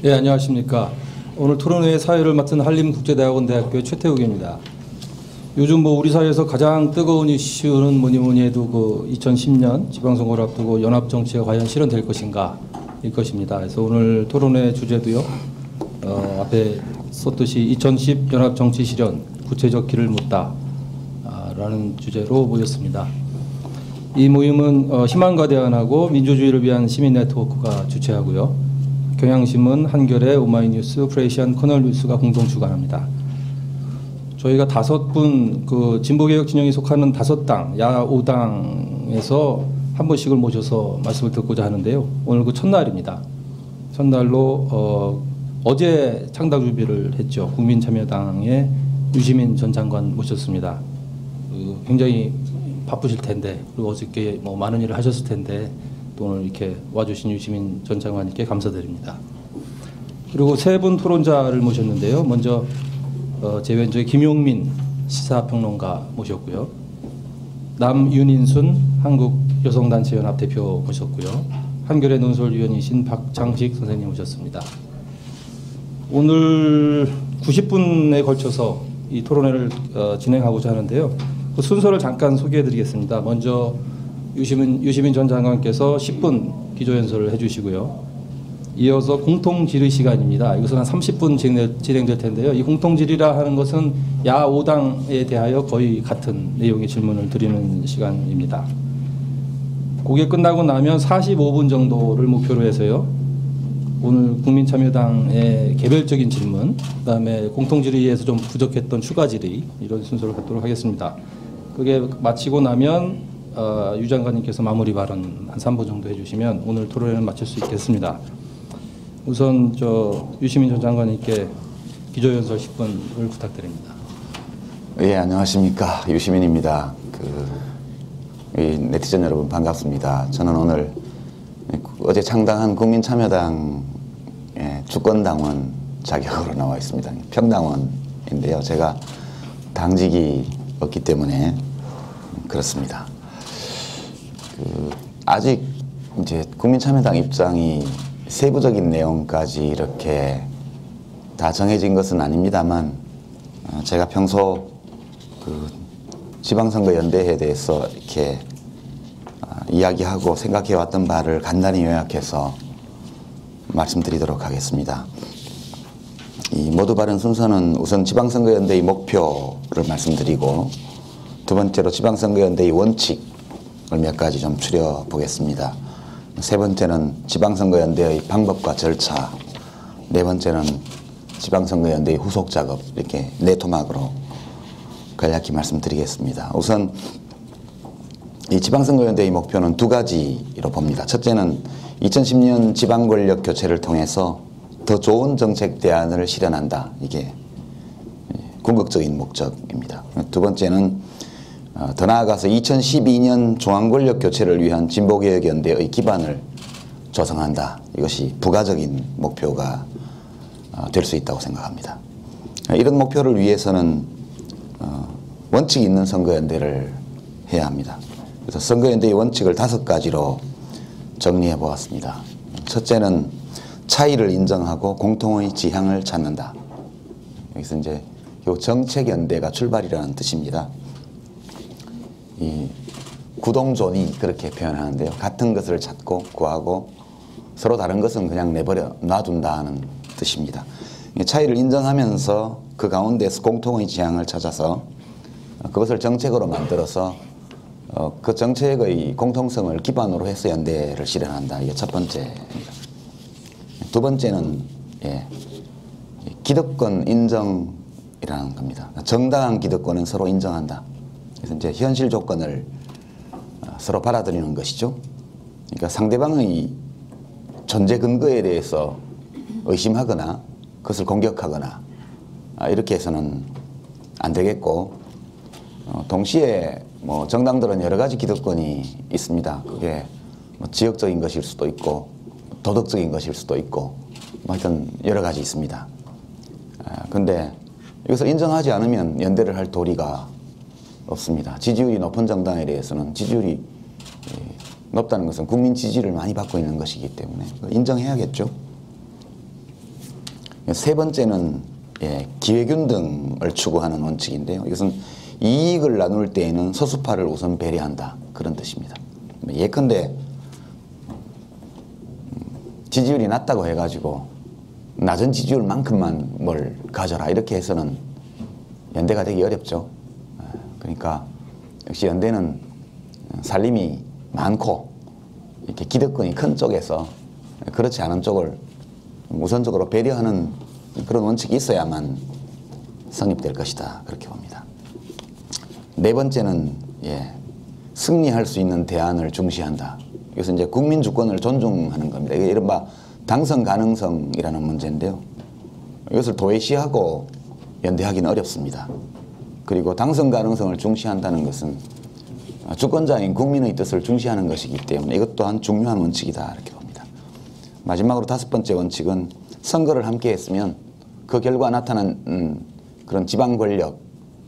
예, 안녕하십니까. 오늘 토론회 사회를 맡은 한림국제대학원 대학교의 최태욱입니다. 요즘 우리 사회에서 가장 뜨거운 이슈는 뭐니 해도 그 2010년 지방선거를 앞두고 연합정치가 과연 실현될 것인가 일 것입니다. 그래서 오늘 토론회 주제도요. 앞에 썼듯이 2010 연합정치 실현 구체적 길을 묻다 라는 주제로 모였습니다. 이 모임은 희망과 대안하고 민주주의를 위한 시민 네트워크가 주최하고요. 경향신문, 한겨레, 오마이뉴스, 프레시안, 커널뉴스가 공동 주관합니다. 저희가 5분 그 진보개혁 진영에 속하는 5당, 야 5당에서 한 분씩을 모셔서 말씀을 듣고자 하는데요. 오늘 그 첫날입니다. 첫날로 어제 창당 준비를 했죠. 국민참여당의 유시민 전 장관 모셨습니다. 굉장히 바쁘실 텐데, 그리고 어저께 많은 일을 하셨을 텐데 또 오늘 이렇게 와주신 유시민 전 장관님께 감사드립니다. 그리고 3분 토론자를 모셨는데요. 먼저 제 왼쪽에 김용민 시사평론가 모셨고요. 남윤인순 한국여성단체연합 대표 모셨고요. 한겨레 논설위원이신 박창식 선생님 모셨습니다. 오늘 90분에 걸쳐서 이 토론회를 진행하고자 하는데요. 그 순서를 잠깐 소개해드리겠습니다. 먼저 유시민 전 장관께서 10분 기조연설을 해주시고요. 이어서 공통 질의 시간입니다. 이것은 한 30분 진행될 텐데요. 이 공통 질의라 하는 것은 야 5당에 대하여 거의 같은 내용의 질문을 드리는 시간입니다. 그게 끝나고 나면 45분 정도를 목표로 해서요. 오늘 국민참여당의 개별적인 질문, 그다음에 공통 질의에서 좀 부족했던 추가 질의, 이런 순서를 갖도록 하겠습니다. 그게 마치고 나면 유 장관님께서 마무리 발언 한 3분 정도 해주시면 오늘 토론회는 마칠 수 있겠습니다. 우선 유시민 전 장관님께 기조연설 10분을 부탁드립니다. 예, 안녕하십니까. 유시민입니다. 네티즌 여러분 반갑습니다. 저는 오늘 어제 창당한 국민참여당의 주권당원 자격으로 나와 있습니다. 평당원인데요. 제가 당직이 없기 때문에 그렇습니다. 아직 이제 국민참여당 입장이 세부적인 내용까지 이렇게 다 정해진 것은 아닙니다만, 제가 평소 지방선거 연대에 대해서 이렇게 이야기하고 생각해왔던 바를 간단히 요약해서 말씀드리도록 하겠습니다. 이 모두 발언 순서는 우선 지방선거 연대의 목표를 말씀드리고, 두 번째로 지방선거 연대의 원칙을 몇 가지 좀 추려보겠습니다. 세 번째는 지방선거연대의 방법과 절차, 네 번째는 지방선거연대의 후속작업, 이렇게 네 토막으로 간략히 말씀드리겠습니다. 우선 이 지방선거연대의 목표는 두 가지로 봅니다. 첫째는 2010년 지방권력 교체를 통해서 더 좋은 정책 대안을 실현한다. 이게 궁극적인 목적입니다. 두 번째는 더 나아가서 2012년 중앙권력 교체를 위한 진보개혁연대의 기반을 조성한다. 이것이 부가적인 목표가 될 수 있다고 생각합니다. 이런 목표를 위해서는 원칙이 있는 선거연대를 해야 합니다. 그래서 선거연대의 원칙을 5가지로 정리해 보았습니다. 첫째는 차이를 인정하고 공통의 지향을 찾는다. 여기서 이제 정책연대가 출발이라는 뜻입니다. 이 구동존이 그렇게 표현하는데요. 같은 것을 찾고 구하고 서로 다른 것은 그냥 놔둔다는 뜻입니다. 차이를 인정하면서 그 가운데서 공통의 지향을 찾아서 그것을 정책으로 만들어서 그 정책의 공통성을 기반으로 해서 연대를 실현한다. 이게 첫 번째입니다. 두 번째는 기득권 인정이라는 겁니다. 정당한 기득권은 서로 인정한다. 그래서 이제 현실 조건을 서로 받아들이는 것이죠. 그러니까 상대방의 존재 근거에 대해서 의심하거나 그것을 공격하거나 이렇게 해서는 안 되겠고, 동시에 정당들은 여러 가지 기득권이 있습니다. 그게 지역적인 것일 수도 있고 도덕적인 것일 수도 있고 하여튼 여러 가지 있습니다. 근데 이것을 인정하지 않으면 연대를 할 도리가 없습니다. 지지율이 높은 정당에 대해서는 지지율이 높다는 것은 국민 지지를 많이 받고 있는 것이기 때문에 인정해야겠죠. 세 번째는 기회균등을 추구하는 원칙인데요. 이것은 이익을 나눌 때에는 소수파를 우선 배려한다, 그런 뜻입니다. 예컨대 지지율이 낮다고 해가지고 낮은 지지율만큼만 뭘 가져라, 이렇게 해서는 연대가 되기 어렵죠. 그러니까 역시 연대는 살림이 많고 이렇게 기득권이 큰 쪽에서 그렇지 않은 쪽을 우선적으로 배려하는 그런 원칙이 있어야만 성립될 것이다, 그렇게 봅니다. 네 번째는 승리할 수 있는 대안을 중시한다. 이것은 이제 국민 주권을 존중하는 겁니다. 이게 이른바 당선 가능성이라는 문제인데요. 이것을 도외시하고 연대하기는 어렵습니다. 그리고 당선 가능성을 중시한다는 것은 주권자인 국민의 뜻을 중시하는 것이기 때문에 이것 또한 중요한 원칙이다, 이렇게 봅니다. 마지막으로 다섯 번째 원칙은 선거를 함께 했으면 그 결과 나타난 그런 지방 권력,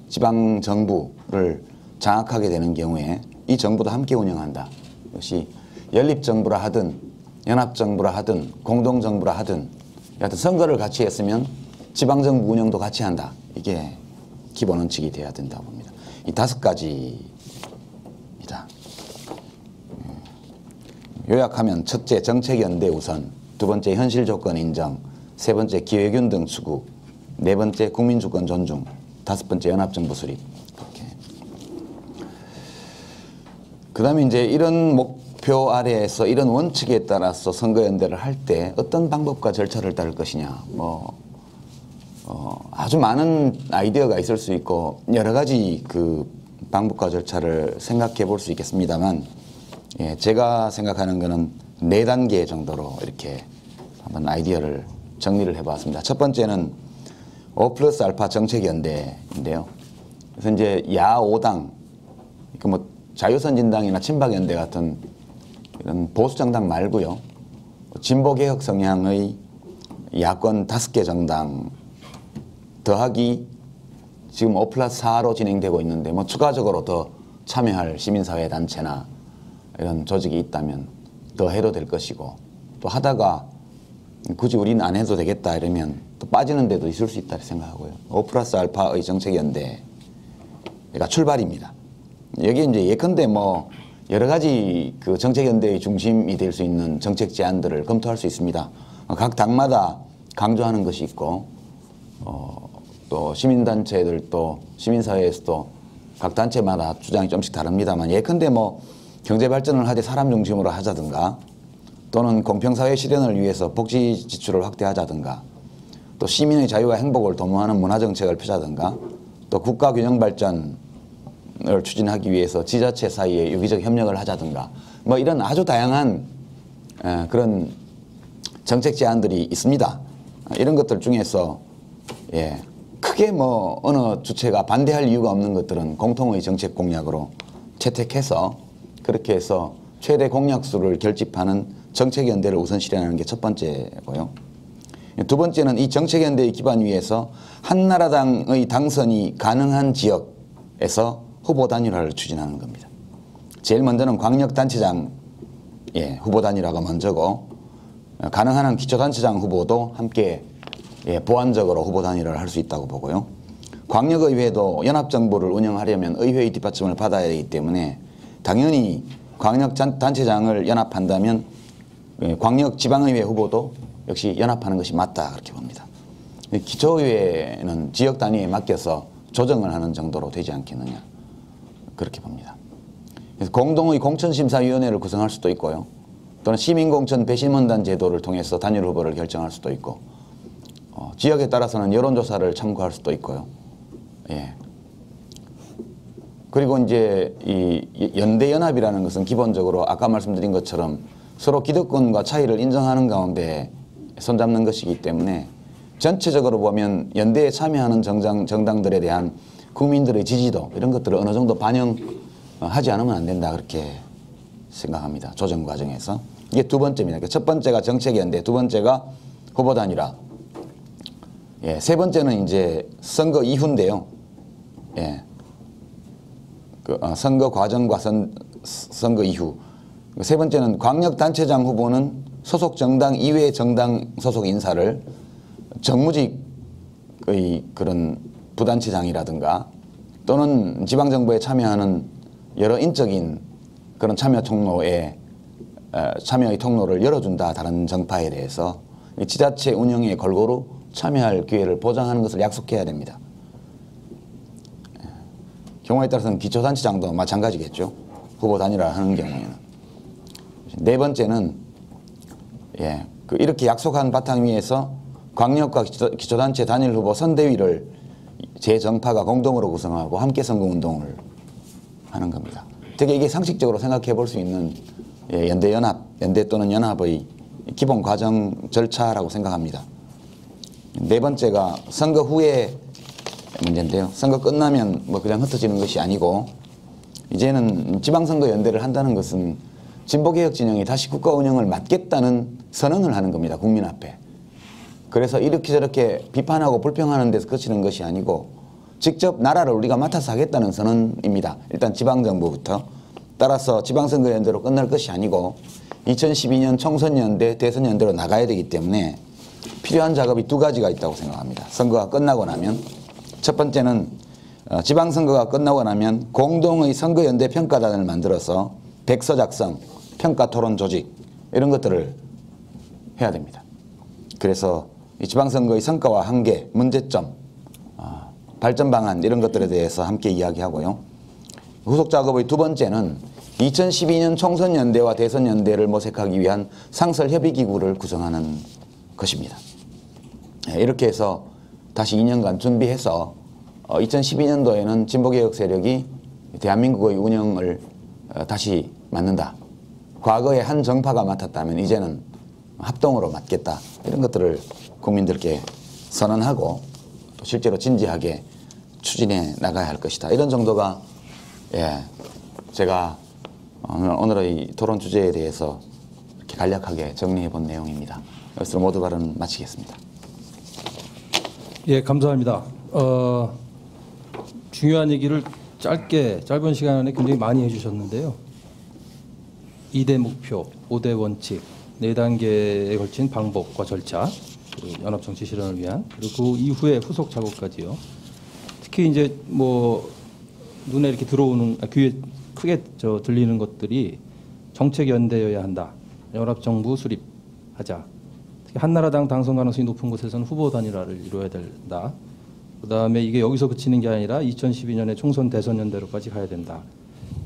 지방 정부를 장악하게 되는 경우에 이 정부도 함께 운영한다. 역시 연립정부라 하든 연합정부라 하든 공동정부라 하든 여하튼 선거를 같이 했으면 지방정부 운영도 같이 한다. 이게 기본 원칙이 돼야 된다고 봅니다. 이 다섯 가지입니다. 요약하면 첫째, 정책연대 우선, 두 번째, 현실조건 인정, 세 번째, 기회균등 추구, 네 번째, 국민주권 존중, 다섯 번째, 연합정부 수립. 이렇게. 그 다음에 이제 이런 목표 아래에서 이런 원칙에 따라서 선거연대를 할 때 어떤 방법과 절차를 따를 것이냐, 아주 많은 아이디어가 있을 수 있고 여러 가지 그 방법과 절차를 생각해 볼 수 있겠습니다만, 제가 생각하는 것은 네 단계 정도로 이렇게 한번 아이디어를 정리를 해봤습니다. 첫 번째는 5+알파 정책연대인데요. 그래서 이제 야5당, 뭐 자유선진당이나 친박연대 같은 이런 보수정당 말고요, 진보개혁 성향의 야권 5개 정당 더하기 지금 5+4로 진행되고 있는데 뭐 추가적으로 더 참여할 시민사회 단체나 이런 조직이 있다면 더 해도 될 것이고, 또 하다가 굳이 우리는 안 해도 되겠다 이러면 또 빠지는 데도 있을 수 있다 생각하고요. 5+알파의 정책연대가 출발입니다. 여기 이제 예컨대 뭐 여러 가지 그 정책연대의 중심이 될 수 있는 정책 제안들을 검토할 수 있습니다. 각 당마다 강조하는 것이 있고, 또 시민단체들도 시민사회에서도 각 단체마다 주장이 좀씩 다릅니다만, 예컨대 뭐 경제발전을 하되 사람 중심으로 하자든가, 또는 공평사회 실현을 위해서 복지 지출을 확대하자든가, 또 시민의 자유와 행복을 도모하는 문화정책을 펴자든가, 또 국가균형발전을 추진하기 위해서 지자체 사이에 유기적 협력을 하자든가, 뭐 이런 아주 다양한 그런 정책 제안들이 있습니다. 이런 것들 중에서 크게 뭐 어느 주체가 반대할 이유가 없는 것들은 공통의 정책 공약으로 채택해서 그렇게 해서 최대 공약수를 결집하는 정책연대를 우선 실현하는 게 첫 번째고요. 두 번째는 이 정책연대의 기반 위에서 한나라당의 당선이 가능한 지역에서 후보 단일화를 추진하는 겁니다. 제일 먼저는 광역단체장 후보 단일화가 먼저고, 가능한 한 기초단체장 후보도 함께 보완적으로 후보 단일화를 할 수 있다고 보고요. 광역의회도 연합정부를 운영하려면 의회의 뒷받침을 받아야 하기 때문에 당연히 광역단체장을 연합한다면 광역지방의회 후보도 역시 연합하는 것이 맞다, 그렇게 봅니다. 기초의회는 지역 단위에 맡겨서 조정을 하는 정도로 되지 않겠느냐, 그렇게 봅니다. 그래서 공동의 공천심사위원회를 구성할 수도 있고요, 또는 시민공천 배심원단 제도를 통해서 단일 후보를 결정할 수도 있고, 지역에 따라서는 여론조사를 참고할 수도 있고요. 그리고 이제 이 연대연합이라는 것은 기본적으로 아까 말씀드린 것처럼 서로 기득권과 차이를 인정하는 가운데 손잡는 것이기 때문에 전체적으로 보면 연대에 참여하는 정당들에 대한 국민들의 지지도 이런 것들을 어느 정도 반영하지 않으면 안 된다, 그렇게 생각합니다. 조정 과정에서. 이게 두 번째입니다. 첫 번째가 정책연대, 두 번째가 후보 단일화. 세 번째는 이제 선거 이후인데요. 선거 과정과 선거 이후. 세 번째는 광역단체장 후보는 소속 정당 이외의 정당 소속 인사를 정무직의 그런 부단체장이라든가 또는 지방정부에 참여하는 여러 인적인 그런 참여의 통로를 열어준다. 다른 정파에 대해서 지자체 운영에 골고루 참여할 기회를 보장하는 것을 약속해야 됩니다. 경우에 따라서는 기초단체장도 마찬가지겠죠. 후보 단일화하는 경우에는. 네 번째는 이렇게 약속한 바탕 위에서 광역과 기초단체 단일 후보 선대위를 제 정파가 공동으로 구성하고 함께 선거운동을 하는 겁니다. 되게 이게 상식적으로 생각해 볼 수 있는 연대 또는 연합의 기본 과정 절차라고 생각합니다. 네 번째가 선거 후에 문제인데요. 선거 끝나면 뭐 그냥 흩어지는 것이 아니고 이제는 지방선거 연대를 한다는 것은 진보개혁 진영이 다시 국가 운영을 맡겠다는 선언을 하는 겁니다. 국민 앞에. 그래서 이렇게 저렇게 비판하고 불평하는 데서 그치는 것이 아니고 직접 나라를 우리가 맡아서 하겠다는 선언입니다. 일단 지방정부부터. 따라서 지방선거 연대로 끝날 것이 아니고 2012년 총선연대, 대선연대로 나가야 되기 때문에 필요한 작업이 두 가지가 있다고 생각합니다. 선거가 끝나고 나면 첫 번째는 지방선거가 끝나고 나면 공동의 선거연대 평가단을 만들어서 백서 작성, 평가 토론 조직 이런 것들을 해야 됩니다. 그래서 이 지방선거의 성과와 한계, 문제점, 발전 방안 이런 것들에 대해서 함께 이야기하고요. 후속 작업의 두 번째는 2012년 총선연대와 대선연대를 모색하기 위한 상설협의기구를 구성하는 것입니다. 이렇게 해서 다시 2년간 준비해서 2012년도에는 진보개혁 세력이 대한민국의 운영을 다시 맡는다. 과거에 한 정파가 맡았다면 이제는 합동으로 맡겠다. 이런 것들을 국민들께 선언하고 또 실제로 진지하게 추진해 나가야 할 것이다. 이런 정도가 제가 오늘의 토론 주제에 대해서 이렇게 간략하게 정리해 본 내용입니다. 여기서 모두 발언 마치겠습니다. 예, 감사합니다. 중요한 얘기를 짧은 시간 안에 굉장히 많이 해주셨는데요. 2대 목표, 5대 원칙, 4단계에 걸친 방법과 절차, 연합정치 실현을 위한, 그리고 그 이후에 후속 작업까지요. 특히 이제 뭐 눈에 이렇게 들어오는, 귀에 크게 들리는 것들이 정책 연대여야 한다. 연합정부 수립하자. 특히 한나라당 당선 가능성이 높은 곳에서는 후보 단일화를 이루어야 된다. 그다음에 이게 여기서 그치는 게 아니라 2012년에 총선 대선 연대로까지 가야 된다.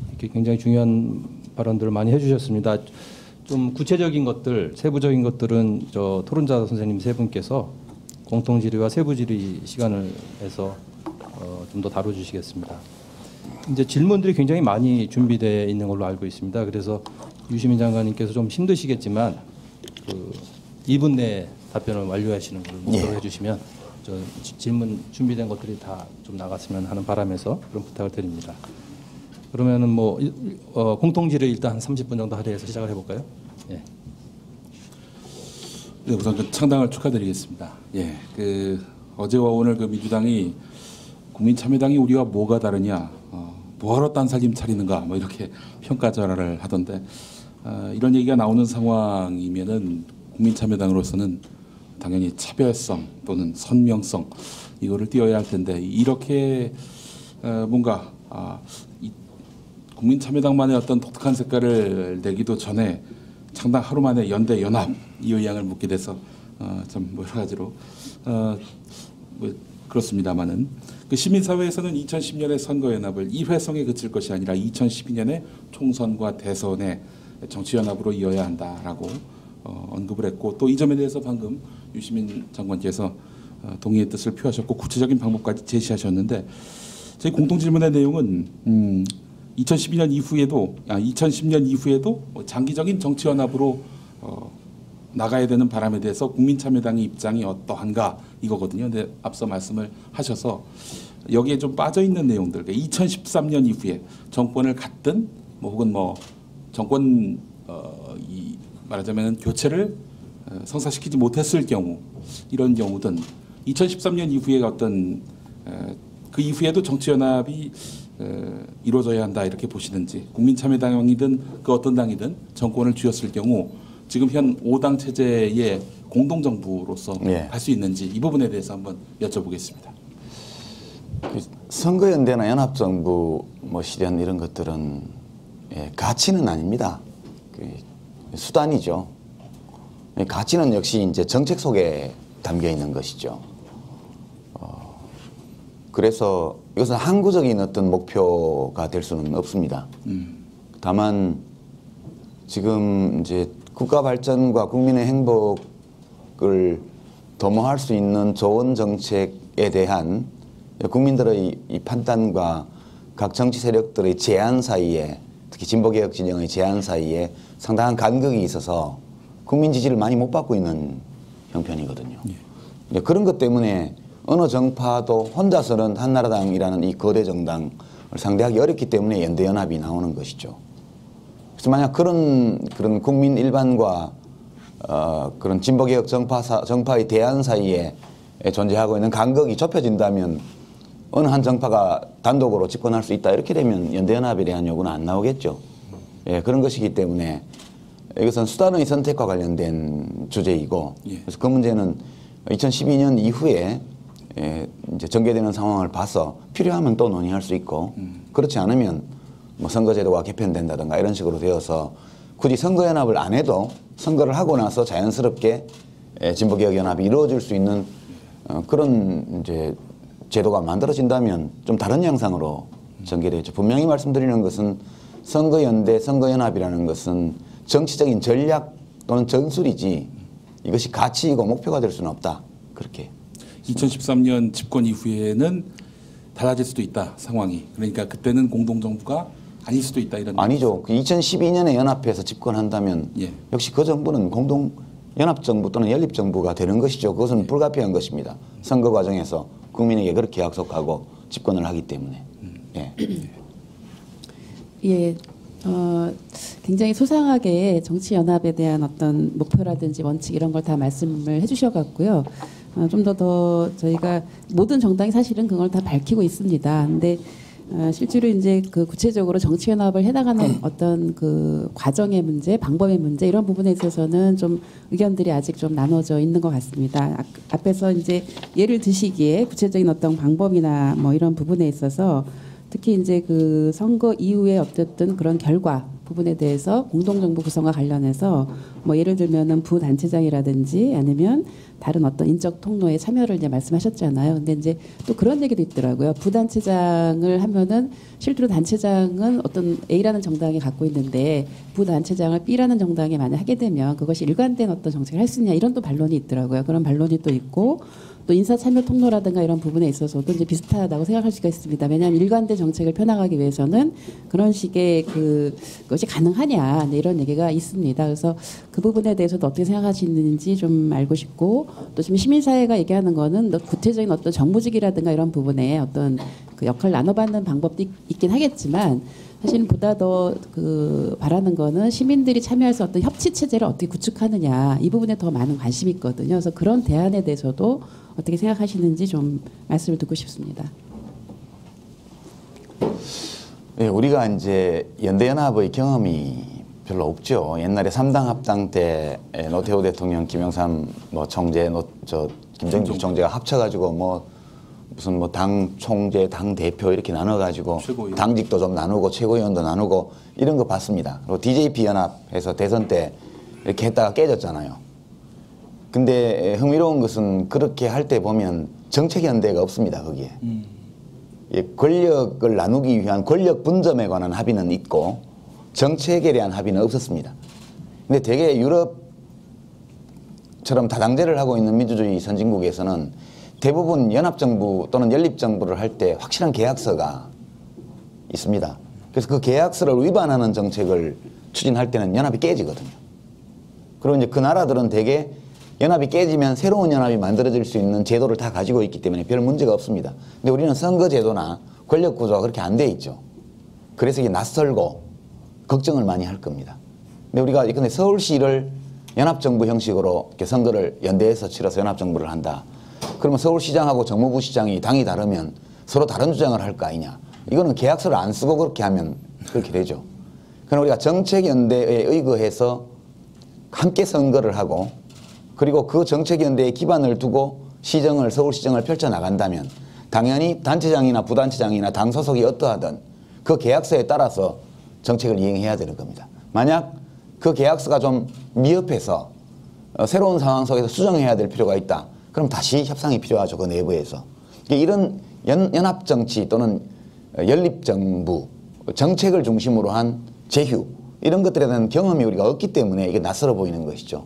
이렇게 굉장히 중요한 발언들을 많이 해주셨습니다. 좀 구체적인 것들, 세부적인 것들은 토론자 선생님 세 분께서 공통 질의와 세부 질의 시간을 해서 좀 더 다뤄주시겠습니다. 이제 질문들이 굉장히 많이 준비되어 있는 걸로 알고 있습니다. 그래서 유시민 장관님께서 좀 힘드시겠지만 2분 내에 답변을 완료하시는 걸 목표로 해주시면 질문 준비된 것들이 다 좀 나갔으면 하는 바람에서 그런 부탁을 드립니다. 그러면은 뭐 공통 질의 일단 한 30분 정도 할애해서 시작을 해볼까요? 예. 네, 우선 창당을 축하드리겠습니다. 예, 어제와 오늘 민주당이 국민참여당이 우리와 뭐가 다르냐, 뭐하러 딴살림 차리는가, 뭐 이렇게 평가절하를 하던데 이런 얘기가 나오는 상황이면은 국민참여당으로서는 당연히 차별성 또는 선명성 이거를 띄어야 할 텐데 이렇게 뭔가 국민참여당만의 어떤 독특한 색깔을 내기도 전에 창당 하루 만에 연대 연합 이 의향을 묻게 돼서 좀 여러 가지로 뭐 그렇습니다만은 시민사회에서는 2010년의 선거연합을 일회성에 그칠 것이 아니라 2012년의 총선과 대선의 정치연합으로 이어야 한다라고 언급을 했고 또 이 점에 대해서 방금 유시민 장관께서 동의의 뜻을 표하셨고 구체적인 방법까지 제시하셨는데 저희 공통질문의 내용은 2010년 이후에도 장기적인 정치연합으로 나가야 되는 바람에 대해서 국민참여당의 입장이 어떠한가 이거거든요. 근데 앞서 말씀을 하셔서 여기에 좀 빠져 있는 내용들, 2013년 이후에 정권을 갖든 혹은 정권 말하자면 교체를 성사시키지 못했을 경우 이런 경우든 2013년 이후에 어떤 그 이후에도 정치연합이 이루어져야 한다 이렇게 보시는지 국민참여당이든 그 어떤 당이든 정권을 쥐었을 경우 지금 현 5당 체제의 공동정부로서 예. 갈 수 있는지 이 부분에 대해서 한번 여쭤보겠습니다. 선거연대나 연합정부 뭐 실현 이런 것들은 가치는 아닙니다. 수단이죠. 가치는 역시 이제 정책 속에 담겨 있는 것이죠. 그래서 이것은 항구적인 어떤 목표가 될 수는 없습니다. 다만 지금 이제 국가 발전과 국민의 행복을 도모할 수 있는 좋은 정책에 대한 국민들의 이 판단과 각 정치 세력들의 제한 사이에, 특히 진보개혁 진영의 제한 사이에 상당한 간극이 있어서 국민 지지를 많이 못 받고 있는 형편이거든요. 예. 그런 것 때문에 어느 정파도 혼자서는 한나라당이라는 이 거대 정당을 상대하기 어렵기 때문에 연대연합이 나오는 것이죠. 그래서 만약 그런 국민 일반과 그런 진보개혁 정파의 대안 사이에 존재하고 있는 간극이 좁혀진다면 어느 한 정파가 단독으로 집권할 수 있다 이렇게 되면 연대연합에 대한 요구는 안 나오겠죠. 예, 그런 것이기 때문에 이것은 수단의 선택과 관련된 주제이고 그래서 그 문제는 2012년 이후에 이제 전개되는 상황을 봐서 필요하면 또 논의할 수 있고 그렇지 않으면 뭐 선거제도가 개편된다든가 이런 식으로 되어서 굳이 선거연합을 안 해도 선거를 하고 나서 자연스럽게 진보개혁연합이 이루어질 수 있는 그런 이제 제도가 만들어진다면 좀 다른 양상으로 전개되죠. 분명히 말씀드리는 것은 선거연대, 선거연합이라는 것은 정치적인 전략 또는 전술이지 이것이 가치이고 목표가 될 수는 없다. 그렇게. 2013년 집권 이후에는 달라질 수도 있다 상황이. 그러니까 그때는 공동정부가 아닐 수도 있다 이런. 아니죠. 2012년에 연합해서 집권한다면 역시 그 정부는 연합정부 또는 연립정부가 되는 것이죠. 그것은 불가피한 것입니다. 선거 과정에서 국민에게 그렇게 약속하고 집권을 하기 때문에. 예. 예. 굉장히 소상하게 정치연합에 대한 어떤 목표라든지 원칙 이런 걸 다 말씀을 해주셔갖고요. 좀 더 저희가 모든 정당이 사실은 그걸 다 밝히고 있습니다. 근데 실제로 이제 그 구체적으로 정치연합을 해나가는 어떤 그 과정의 문제, 방법의 문제 이런 부분에 있어서는 좀 의견들이 아직 좀 나눠져 있는 것 같습니다. 앞에서 이제 예를 드시기에 구체적인 어떤 방법이나 뭐 이런 부분에 있어서 특히 이제 그 선거 이후에 어쨌든 그런 결과 부분에 대해서 공동정부 구성과 관련해서 뭐 예를 들면은 부단체장이라든지 아니면 다른 어떤 인적 통로에 참여를 이제 말씀하셨잖아요. 근데 이제 또 그런 얘기도 있더라고요. 부단체장을 하면은 실제로 단체장은 어떤 A라는 정당이 갖고 있는데 부단체장을 B라는 정당이 만약 하게 되면 그것이 일관된 어떤 정책을 할 수 있냐 이런 또 반론이 있더라고요. 그런 반론이 또 있고 또 인사 참여 통로라든가 이런 부분에 있어서도 이제 비슷하다고 생각할 수가 있습니다. 왜냐하면 일관된 정책을 펴나가기 위해서는 그런 식의 그것이 가능하냐 이런 얘기가 있습니다. 그래서 그 부분에 대해서도 어떻게 생각하시는지 좀 알고 싶고 또 지금 시민사회가 얘기하는 거는 구체적인 어떤 정부직이라든가 이런 부분에 어떤 그 역할을 나눠받는 방법도 있긴 하겠지만 사실은 보다 더 그 바라는 거는 시민들이 참여할 수 어떤 협치 체제를 어떻게 구축하느냐 이 부분에 더 많은 관심이 있거든요. 그래서 그런 대안에 대해서도 어떻게 생각하시는지 좀 말씀을 듣고 싶습니다. 네, 우리가 이제 연대연합의 경험이 별로 없죠. 옛날에 3당 합당 때 노태우 대통령, 김영삼 뭐 총재, 김정길 총재가 합쳐가지고 뭐 무슨 뭐 당 총재, 당 대표 이렇게 나눠가지고 최고위원. 당직도 좀 나누고 최고위원도 나누고 이런 거 봤습니다. 그리고 DJP 연합해서 대선 때 이렇게 했다가 깨졌잖아요. 근데 흥미로운 것은 그렇게 할 때 보면 정책 연대가 없습니다. 거기에. 권력을 나누기 위한 권력 분점에 관한 합의는 있고 정책에 대한 합의는 없었습니다. 근데 대개 유럽처럼 다당제를 하고 있는 민주주의 선진국에서는 대부분 연합정부 또는 연립정부를 할 때 확실한 계약서가 있습니다. 그래서 그 계약서를 위반하는 정책을 추진할 때는 연합이 깨지거든요. 그리고 이제 그 나라들은 대개 연합이 깨지면 새로운 연합이 만들어질 수 있는 제도를 다 가지고 있기 때문에 별 문제가 없습니다. 근데 우리는 선거제도나 권력구조가 그렇게 안 돼 있죠. 그래서 이게 낯설고 걱정을 많이 할 겁니다. 근데 우리가 근데 서울시를 연합정부 형식으로 이렇게 선거를 연대해서 치러서 연합정부를 한다. 그러면 서울시장하고 정무부 시장이 당이 다르면 서로 다른 주장을 할 거 아니냐. 이거는 계약서를 안 쓰고 그렇게 하면 그렇게 되죠. 그럼 우리가 정책연대에 의거해서 함께 선거를 하고 그리고 그 정책연대에 기반을 두고 시정을 서울시정을 펼쳐나간다면 당연히 단체장이나 부단체장이나 당 소속이 어떠하든 그 계약서에 따라서 정책을 이행해야 되는 겁니다. 만약 그 계약서가 좀 미흡해서 새로운 상황 속에서 수정해야 될 필요가 있다. 그럼 다시 협상이 필요하죠. 그 내부에서. 이런 연합정치 또는 연립정부 정책을 중심으로 한 제휴 이런 것들에 대한 경험이 우리가 없기 때문에 이게 낯설어 보이는 것이죠.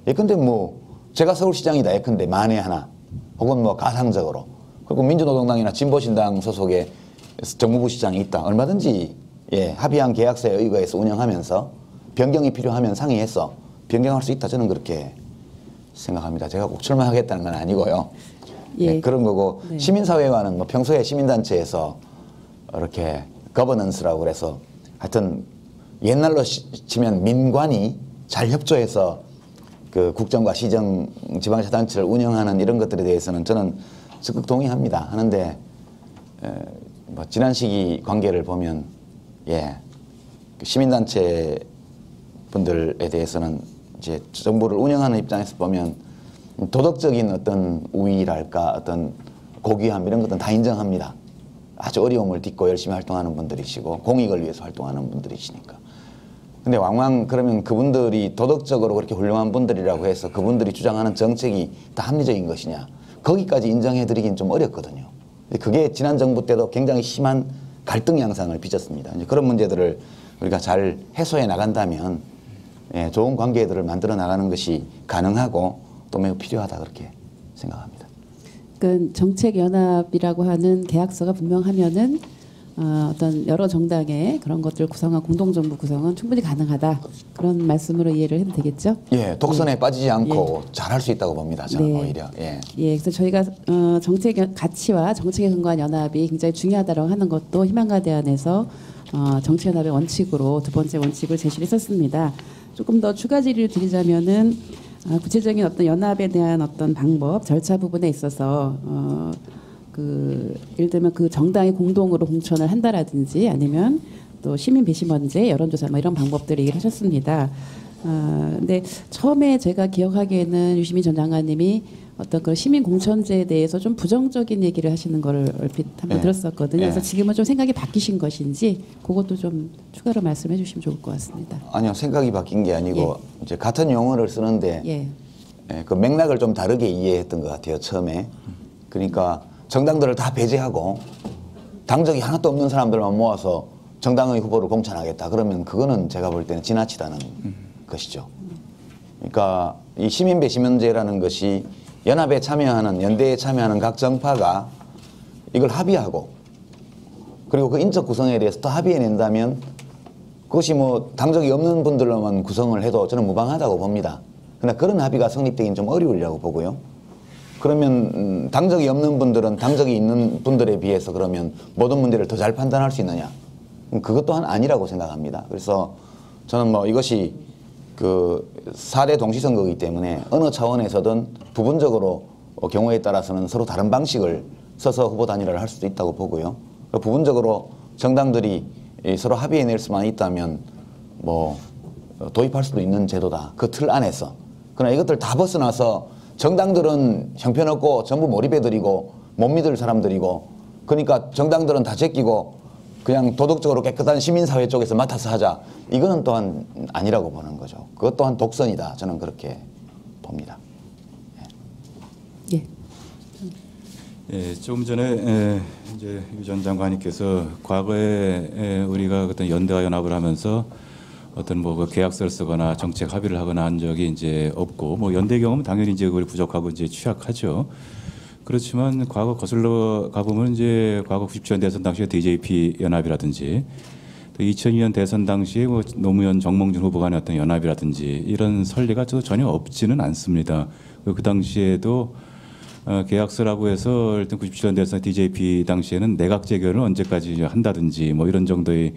예컨대 뭐 제가 서울시장이다 예컨대 만에 하나 혹은 뭐 가상적으로 그리고 민주노동당이나 진보신당 소속의 정무부 시장이 있다. 얼마든지 합의한 계약서에 의거해서 운영하면서 변경이 필요하면 상의해서 변경할 수 있다. 저는 그렇게 생각합니다. 제가 꼭 출마하겠다는 건 아니고요. 예. 그런 거고 네. 시민사회와는 뭐 평소에 시민단체에서 이렇게 거버넌스라고 그래서 하여튼 옛날로 치면 민관이 잘 협조해서 그 국정과 시정 지방자치단체를 운영하는 이런 것들에 대해서는 저는 적극 동의합니다. 하는데 뭐 지난 시기 관계를 보면 그 시민단체 분들에 대해서는 이제 정부를 운영하는 입장에서 보면 도덕적인 어떤 우위랄까 어떤 고귀함 이런 것들은 다 인정합니다. 아주 어려움을 딛고 열심히 활동하는 분들이시고 공익을 위해서 활동하는 분들이시니까. 근데 왕왕 그러면 그분들이 도덕적으로 그렇게 훌륭한 분들이라고 해서 그분들이 주장하는 정책이 다 합리적인 것이냐. 거기까지 인정해드리긴 좀 어렵거든요. 그게 지난 정부 때도 굉장히 심한 갈등 양상을 빚었습니다. 이제 그런 문제들을 우리가 잘 해소해 나간다면 좋은 관계들을 만들어 나가는 것이 가능하고 또 매우 필요하다 그렇게 생각합니다. 그 정책연합이라고 하는 계약서가 분명하면은 어떤 여러 정당의 그런 것들 구성한 공동정부 구성은 충분히 가능하다. 그런 말씀으로 이해를 해도 되겠죠? 독선에 빠지지 않고 잘할 수 있다고 봅니다. 저는 오히려. 그래서 저희가 정책 가치와 정책에 근거한 연합이 굉장히 중요하다고 하는 것도 희망가 대안에서 정치연합의 원칙으로 두 번째 원칙을 제시를 했었습니다. 조금 더 추가 질의를 드리자면은 구체적인 어떤 연합에 대한 어떤 방법, 절차 부분에 있어서 예를 들면 그 정당이 공동으로 공천을 한다라든지 아니면 또 시민 배심원제, 여론조사 뭐 이런 방법들을 얘기를 하셨습니다. 근데 처음에 제가 기억하기에는 유시민 전 장관님이 어떤 그 시민 공천제에 대해서 좀 부정적인 얘기를 하시는 거를 얼핏 한번 들었었거든요. 그래서 지금은 좀 생각이 바뀌신 것인지 그것도 좀 추가로 말씀해 주시면 좋을 것 같습니다. 아니요, 생각이 바뀐 게 아니고 이제 같은 용어를 쓰는데 그 맥락을 좀 다르게 이해했던 것 같아요. 처음에. 그러니까 정당들을 다 배제하고 당적이 하나도 없는 사람들만 모아서 정당의 후보를 공천하겠다. 그러면 그거는 제가 볼 때는 지나치다는 것이죠. 그러니까 이 시민 배심원제라는 것이 연합에 참여하는 연대에 참여하는 각 정파가 이걸 합의하고 그리고 그 인적 구성에 대해서 또 합의해낸다면 그것이 뭐 당적이 없는 분들로만 구성을 해도 저는 무방하다고 봅니다. 그러나 그런 합의가 성립되긴 좀 어려우려고 보고요. 그러면 당적이 없는 분들은 당적이 있는 분들에 비해서 그러면 모든 문제를 더 잘 판단할 수 있느냐? 그것 또한 아니라고 생각합니다. 그래서 저는 뭐 이것이 그 4대 동시선거이기 때문에 어느 차원에서든 부분적으로 경우에 따라서는 서로 다른 방식을 써서 후보 단일화를 할 수도 있다고 보고요. 부분적으로 정당들이 서로 합의해낼 수만 있다면 뭐 도입할 수도 있는 제도다. 그 틀 안에서. 그러나 이것들 다 벗어나서 정당들은 형편없고 전부 몰입해드리고 못 믿을 사람들이고 그러니까 정당들은 다 제끼고 그냥 도덕적으로 깨끗한 시민사회 쪽에서 맡아서 하자. 이거는 또한 아니라고 보는 거죠. 그것 또한 독선이다. 저는 그렇게 봅니다. 조금 전에 이제 유 전 장관님께서 과거에 우리가 어떤 연대와 연합을 하면서 어떤 뭐 그 계약서를 쓰거나 정책 합의를 하거나 한 적이 이제 없고 뭐 연대 경험은 당연히 이제 그걸 부족하고 이제 취약하죠. 그렇지만 과거 거슬러 가보면 이제 과거 97년 대선 당시에 DJP 연합이라든지 또 2002년 대선 당시에 뭐 노무현 정몽준 후보 간의 어떤 연합이라든지 이런 선례가 전혀 없지는 않습니다. 그 당시에도 계약서라고 해서 일단 97년 대선 DJP 당시에는 내각 재결을 언제까지 한다든지 뭐 이런 정도의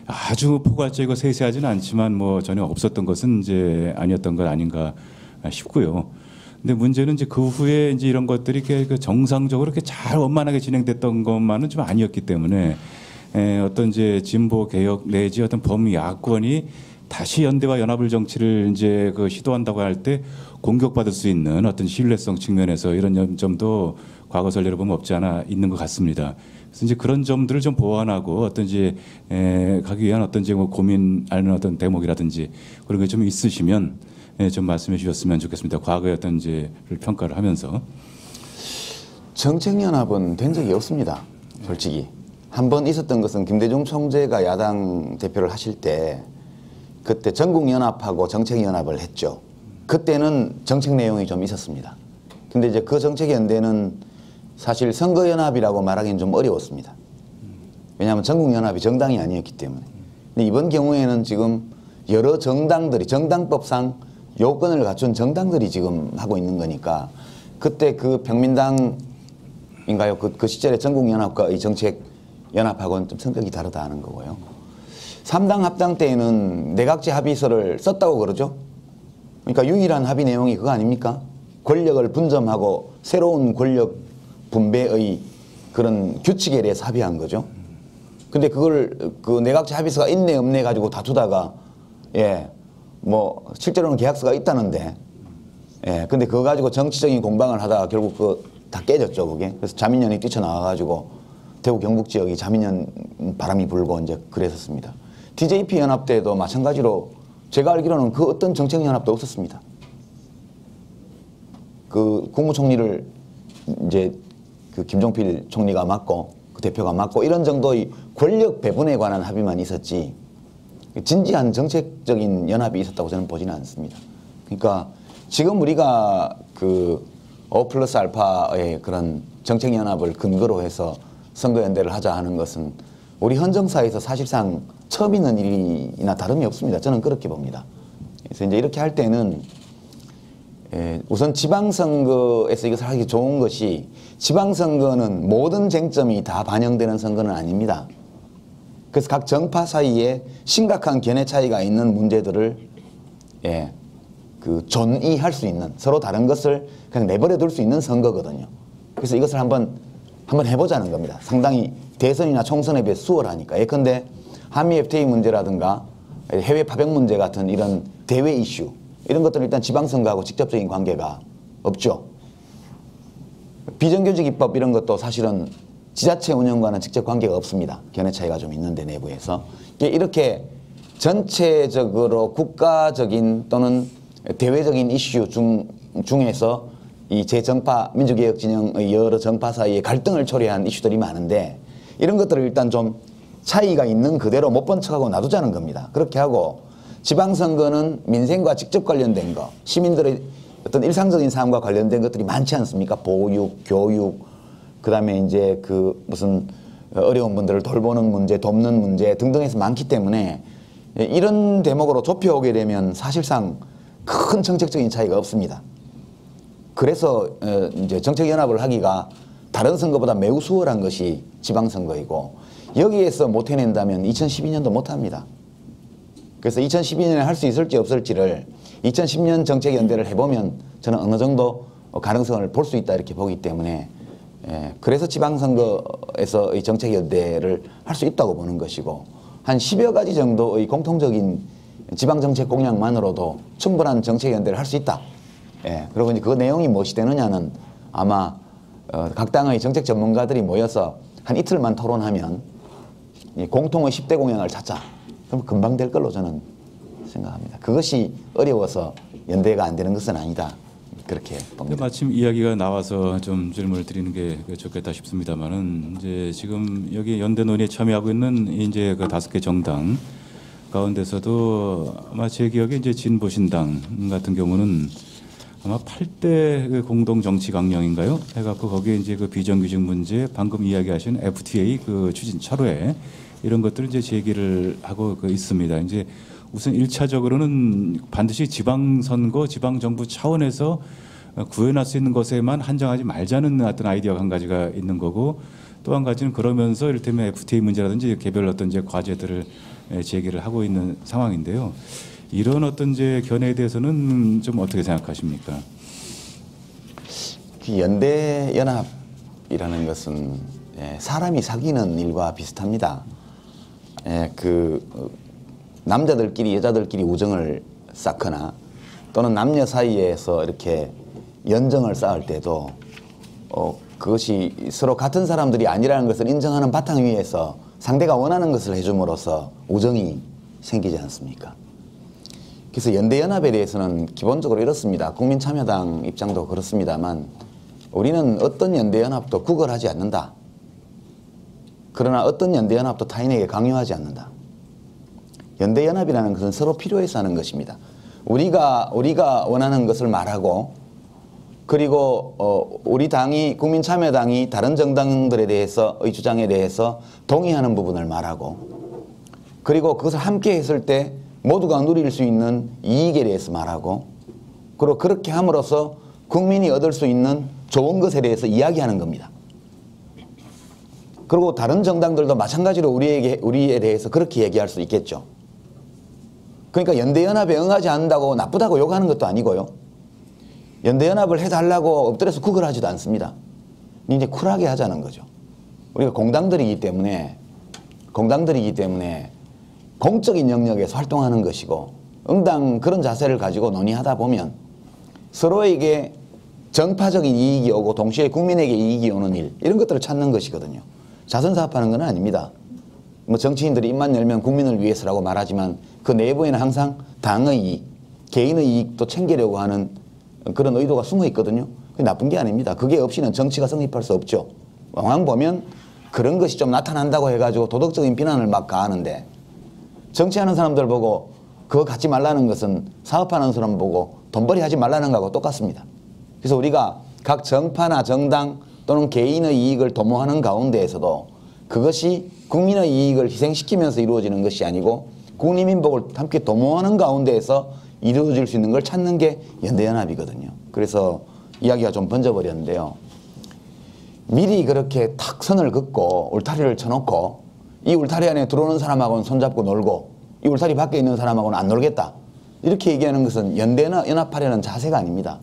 아주 포괄적이고 세세하지는 않지만 뭐 전혀 없었던 것은 이제 아니었던 것 아닌가 싶고요. 근데 문제는 이제 그 후에 이제 이런 것들이 이렇게 정상적으로 이렇게 잘 원만하게 진행됐던 것만은 좀 아니었기 때문에 어떤 이제 진보 개혁 내지 어떤 범야권이 다시 연대와 연합을 정치를 이제 그 시도한다고 할 때 공격받을 수 있는 어떤 신뢰성 측면에서 이런 점도 과거 전례를 보면 없지 않아 있는 것 같습니다. 그래서 이제 그런 점들을 좀 보완하고 어떤지 가기 위한 어떤지 뭐 고민하는 어떤 대목이라든지 그런 게 좀 있으시면 좀 말씀해 주셨으면 좋겠습니다. 과거의 어떤지를 평가를 하면서. 정책연합은 된 적이 없습니다. 솔직히. 한 번 있었던 것은 김대중 총재가 야당 대표를 하실 때 그때 전국연합하고 정책연합을 했죠. 그때는 정책 내용이 좀 있었습니다. 근데 이제 그 정책연대는 사실 선거연합이라고 말하기는 좀 어려웠습니다. 왜냐하면 전국연합이 정당이 아니었기 때문에. 근데 이번 경우에는 지금 여러 정당들이 정당법상 요건을 갖춘 정당들이 지금 하고 있는 거니까 그때 그 평민당인가요? 그 시절의 전국연합과 이 정책연합하고는 좀 성격이 다르다는 거고요. 3당 합당 때에는 내각제 합의서를 썼다고 그러죠. 그러니까 유일한 합의 내용이 그거 아닙니까? 권력을 분점하고 새로운 권력 분배의 그런 규칙에 대해서 합의한 거죠. 근데 그걸 그 내각제 합의서가 있네 없네 가지고 다투다가 뭐 실제로는 계약서가 있다는데 근데 그거 가지고 정치적인 공방을 하다가 결국 그 다 깨졌죠 그게. 그래서 자민련이 뛰쳐나와 가지고 대구 경북 지역이 자민련 바람이 불고 이제 그랬었습니다. TJP 연합 때도 마찬가지로 제가 알기로는 그 어떤 정책 연합도 없었습니다. 그 국무총리를 이제 그 김종필 총리가 맡고 그 대표가 맡고 이런 정도의 권력 배분에 관한 합의만 있었지 진지한 정책적인 연합이 있었다고 저는 보지는 않습니다. 그러니까 지금 우리가 그 5+알파의 그런 정책연합을 근거로 해서 선거연대를 하자 하는 것은 우리 헌정사에서 사실상 처음 있는 일이나 다름이 없습니다. 저는 그렇게 봅니다. 그래서 이제 이렇게 할 때는 우선 지방선거에서 이것을 하기 좋은 것이 지방선거는 모든 쟁점이 다 반영되는 선거는 아닙니다. 그래서 각 정파 사이에 심각한 견해 차이가 있는 문제들을 그 존의할 수 있는 서로 다른 것을 그냥 내버려 둘 수 있는 선거거든요. 그래서 이것을 한번 해보자는 겁니다. 상당히 대선이나 총선에 비해 수월하니까. 예컨대 한미 FTA 문제라든가 해외 파병 문제 같은 이런 대외 이슈 이런 것들은 일단 지방선거하고 직접적인 관계가 없죠. 비정규직 입법 이런 것도 사실은 지자체 운영과는 직접 관계가 없습니다. 견해 차이가 좀 있는데 내부에서. 이렇게 전체적으로 국가적인 또는 대외적인 이슈 중에서 이 제정파 민주개혁 진영의 여러 정파 사이에 갈등을 초래한 이슈들이 많은데 이런 것들을 일단 좀 차이가 있는 그대로 못 본 척하고 놔두자는 겁니다. 그렇게 하고 지방선거는 민생과 직접 관련된 거, 시민들의 어떤 일상적인 삶과 관련된 것들이 많지 않습니까? 보육, 교육, 그 다음에 이제 그 무슨 어려운 분들을 돌보는 문제, 돕는 문제 등등해서 많기 때문에 이런 대목으로 좁혀오게 되면 사실상 큰 정책적인 차이가 없습니다. 그래서 이제 정책연합을 하기가 다른 선거보다 매우 수월한 것이 지방선거이고 여기에서 못 해낸다면 2012년도 못합니다. 그래서 2012년에 할 수 있을지 없을지를 2010년 정책연대를 해보면 저는 어느 정도 가능성을 볼 수 있다 이렇게 보기 때문에 그래서 지방선거에서 이 정책연대를 할 수 있다고 보는 것이고 한 10여 가지 정도의 공통적인 지방정책 공약만으로도 충분한 정책연대를 할 수 있다. 그리고 이제 그 내용이 무엇이 되느냐는 아마 각 당의 정책 전문가들이 모여서 한 이틀만 토론하면 공통의 10대 공약을 찾자. 그럼 금방 될 걸로 저는 생각합니다. 그것이 어려워서 연대가 안 되는 것은 아니다. 그렇게 봅니다. 마침 이야기가 나와서 좀 질문을 드리는 게 좋겠다 싶습니다만은 이제 지금 여기 연대 논의에 참여하고 있는 이제 그 5개 정당 가운데서도 아마 제 기억에 이제 진보신당 같은 경우는 아마 8대 공동 정치 강령인가요? 해갖고 거기에 이제 그 비정규직 문제, 방금 이야기하신 FTA 그 추진 철회 이런 것들을 이제 제기를 하고 있습니다. 이제 우선 1차적으로는 반드시 지방선거, 지방정부 차원에서 구현할 수 있는 것에만 한정하지 말자는 어떤 아이디어가 한 가지가 있는 거고 또 한 가지는 그러면서 이를테면 FTA 문제라든지 개별 어떤 이제 과제들을 제기를 하고 있는 상황인데요. 이런 어떤 이제 견해에 대해서는 좀 어떻게 생각하십니까? 연대 연합이라는 것은 사람이 사귀는 일과 비슷합니다. 남자들끼리 여자들끼리 우정을 쌓거나 또는 남녀 사이에서 이렇게 연정을 쌓을 때도 그것이 서로 같은 사람들이 아니라는 것을 인정하는 바탕 위에서 상대가 원하는 것을 해줌으로써 우정이 생기지 않습니까? 그래서 연대연합에 대해서는 기본적으로 이렇습니다. 국민참여당 입장도 그렇습니다만 우리는 어떤 연대연합도 구걸하지 않는다. 그러나 어떤 연대연합도 타인에게 강요하지 않는다. 연대연합이라는 것은 서로 필요해서 하는 것입니다. 우리가 원하는 것을 말하고 그리고 우리 당이 국민참여당이 다른 정당들에 대해서의 주장에 대해서 동의하는 부분을 말하고 그리고 그것을 함께 했을 때 모두가 누릴 수 있는 이익에 대해서 말하고 그리고 그렇게 함으로써 국민이 얻을 수 있는 좋은 것에 대해서 이야기하는 겁니다. 그리고 다른 정당들도 마찬가지로 우리에 대해서 그렇게 얘기할 수 있겠죠. 그러니까 연대연합에 응하지 않는다고 나쁘다고 욕하는 것도 아니고요. 연대연합을 해달라고 엎드려서 구걸하지도 않습니다. 이제 쿨하게 하자는 거죠. 우리가 공당들이기 때문에 공적인 영역에서 활동하는 것이고 응당 그런 자세를 가지고 논의하다 보면 서로에게 정파적인 이익이 오고 동시에 국민에게 이익이 오는 일 이런 것들을 찾는 것이거든요. 자선사업하는 건 아닙니다. 뭐 정치인들이 입만 열면 국민을 위해서라고 말하지만 그 내부에는 항상 당의 이익, 개인의 이익도 챙기려고 하는 그런 의도가 숨어 있거든요. 그게 나쁜 게 아닙니다. 그게 없이는 정치가 성립할 수 없죠. 왕왕 보면 그런 것이 좀 나타난다고 해가지고 도덕적인 비난을 막 가하는데 정치하는 사람들 보고 그거 갖지 말라는 것은 사업하는 사람 보고 돈벌이 하지 말라는 거하고 똑같습니다. 그래서 우리가 각 정파나 정당 또는 개인의 이익을 도모하는 가운데에서도 그것이 국민의 이익을 희생시키면서 이루어지는 것이 아니고 국민민복을 함께 도모하는 가운데에서 이루어질 수 있는 걸 찾는 게 연대연합이거든요. 그래서 이야기가 좀 번져버렸는데요. 미리 그렇게 탁 선을 긋고 울타리를 쳐놓고 이 울타리 안에 들어오는 사람하고는 손잡고 놀고 이 울타리 밖에 있는 사람하고는 안 놀겠다. 이렇게 얘기하는 것은 연대연합하려는 자세가 아닙니다.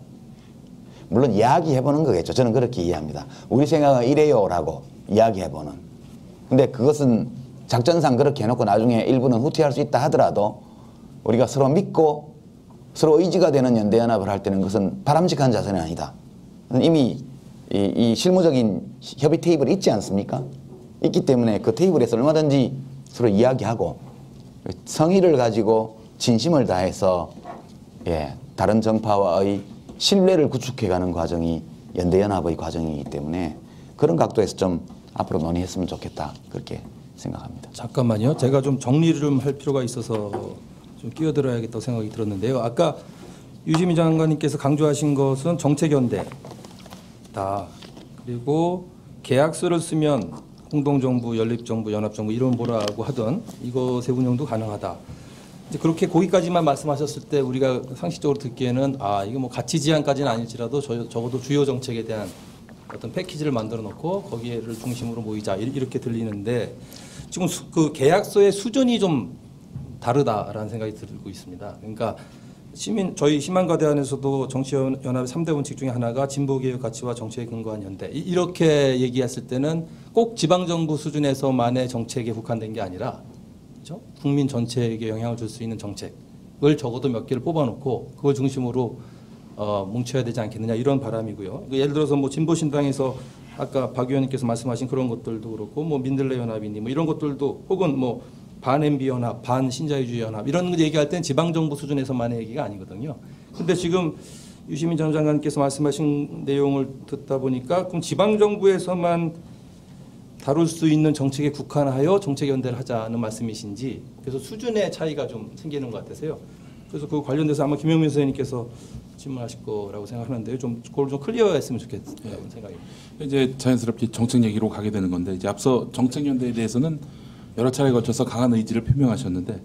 물론 이야기해보는 거겠죠. 저는 그렇게 이해합니다. 우리 생각은 이래요 라고 이야기해보는. 근데 그것은 작전상 그렇게 해놓고 나중에 일부는 후퇴할 수 있다 하더라도 우리가 서로 믿고 서로 의지가 되는 연대연합을 할 때는 그것은 바람직한 자세는 아니다. 이미 이 실무적인 협의 테이블이 있지 않습니까? 있기 때문에 그 테이블에서 얼마든지 서로 이야기하고 성의를 가지고 진심을 다해서 다른 정파와의 신뢰를 구축해가는 과정이 연대연합의 과정이기 때문에 그런 각도에서 좀 앞으로 논의했으면 좋겠다 그렇게 생각합니다. 잠깐만요. 제가 좀 정리를 좀 할 필요가 있어서 좀 끼어들어야겠다고 생각이 들었는데요. 아까 유시민 장관님께서 강조하신 것은 정책연대다. 그리고 계약서를 쓰면 공동정부, 연립정부, 연합정부 이런 뭐라고 하던 이것의 운영도 가능하다. 이제 그렇게 거기까지만 말씀하셨을 때 우리가 상식적으로 듣기에는 이게 뭐 가치 제한까지는 아닐지라도 적어도 주요 정책에 대한 어떤 패키지를 만들어 놓고 거기를 중심으로 모이자 이렇게 들리는데 지금 그 계약서의 수준이 좀 다르다라는 생각이 들고 있습니다. 그러니까 저희 희망가대 안에서도 정치연합의 3대 원칙 중에 하나가 진보개혁 가치와 정책에 근거한 연대 이렇게 얘기했을 때는 꼭 지방정부 수준에서만의 정책에 국한된 게 아니라 그렇죠? 국민 전체에게 영향을 줄 수 있는 정책을 적어도 몇 개를 뽑아놓고 그걸 중심으로 뭉쳐야 되지 않겠느냐 이런 바람이고요. 예를 들어서 뭐 진보신당에서 아까 박 의원님께서 말씀하신 그런 것들도 그렇고 뭐 민들레 연합이니 뭐 이런 것들도 혹은 뭐 반MB 연합, 반신자유주의 연합 이런 거 얘기할 때는 지방정부 수준에서만의 얘기가 아니거든요. 근데 지금 유시민 전 장관께서 말씀하신 내용을 듣다 보니까 그럼 지방정부에서만 다룰 수 있는 정책에 국한하여 정책연대를 하자는 말씀이신지 그래서 수준의 차이가 좀 생기는 것 같아서요. 그래서 그 관련돼서 아마 김영민 선생님께서 질문하실 거라고 생각하는데요. 그걸 좀 클리어했으면 좋겠다는 생각입니다. 이제 자연스럽게 정책 얘기로 가게 되는 건데 이제 앞서 정책연대에 대해서는 여러 차례에 걸쳐서 강한 의지를 표명하셨는데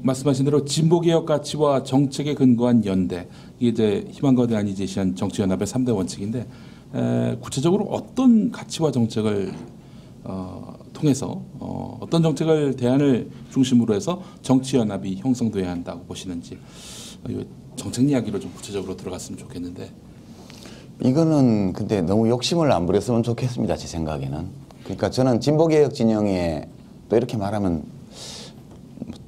말씀하신 대로 진보개혁 가치와 정책에 근거한 연대 이게 이제 희망거대안이 제시한 정치연합의 3대 원칙인데 구체적으로 어떤 가치와 정책을 통해서 어떤 정책을 대안을 중심으로 해서 정치연합이 형성돼야 한다고 보시는지 정책 이야기로 좀 구체적으로 들어갔으면 좋겠는데 이거는 근데 너무 욕심을 안 부렸으면 좋겠습니다. 제 생각에는. 그러니까 저는 진보개혁 진영에 또 이렇게 말하면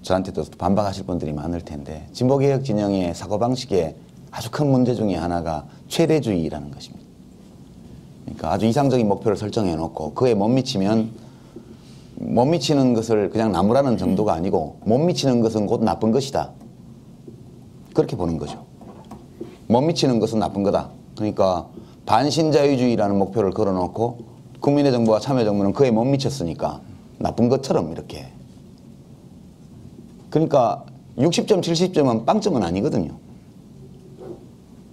저한테도 반박하실 분들이 많을 텐데 진보개혁 진영의 사고방식의 아주 큰 문제 중에 하나가 최대주의라는 것입니다. 그러니까 아주 이상적인 목표를 설정해 놓고 그에 못 미치면 못 미치는 것을 그냥 나무라는 정도가 아니고 못 미치는 것은 곧 나쁜 것이다. 그렇게 보는 거죠. 못 미치는 것은 나쁜 거다. 그러니까 반신자유주의라는 목표를 걸어놓고 국민의 정부와 참여정부는 그에 못 미쳤으니까 나쁜 것처럼 이렇게. 그러니까 60점, 70점은 빵점은 아니거든요.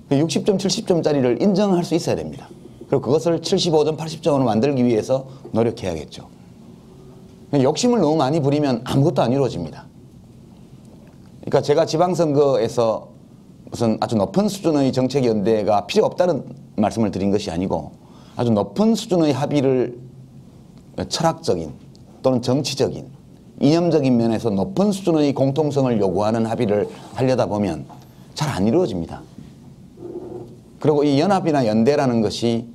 60점, 70점짜리를 인정할 수 있어야 됩니다. 그리고 그것을 75점, 80점으로 만들기 위해서 노력해야겠죠. 욕심을 너무 많이 부리면 아무것도 안 이루어집니다. 그러니까 제가 지방선거에서 무슨 아주 높은 수준의 정책 연대가 필요 없다는 말씀을 드린 것이 아니고 아주 높은 수준의 합의를 철학적인 또는 정치적인 이념적인 면에서 높은 수준의 공통성을 요구하는 합의를 하려다 보면 잘 안 이루어집니다. 그리고 이 연합이나 연대라는 것이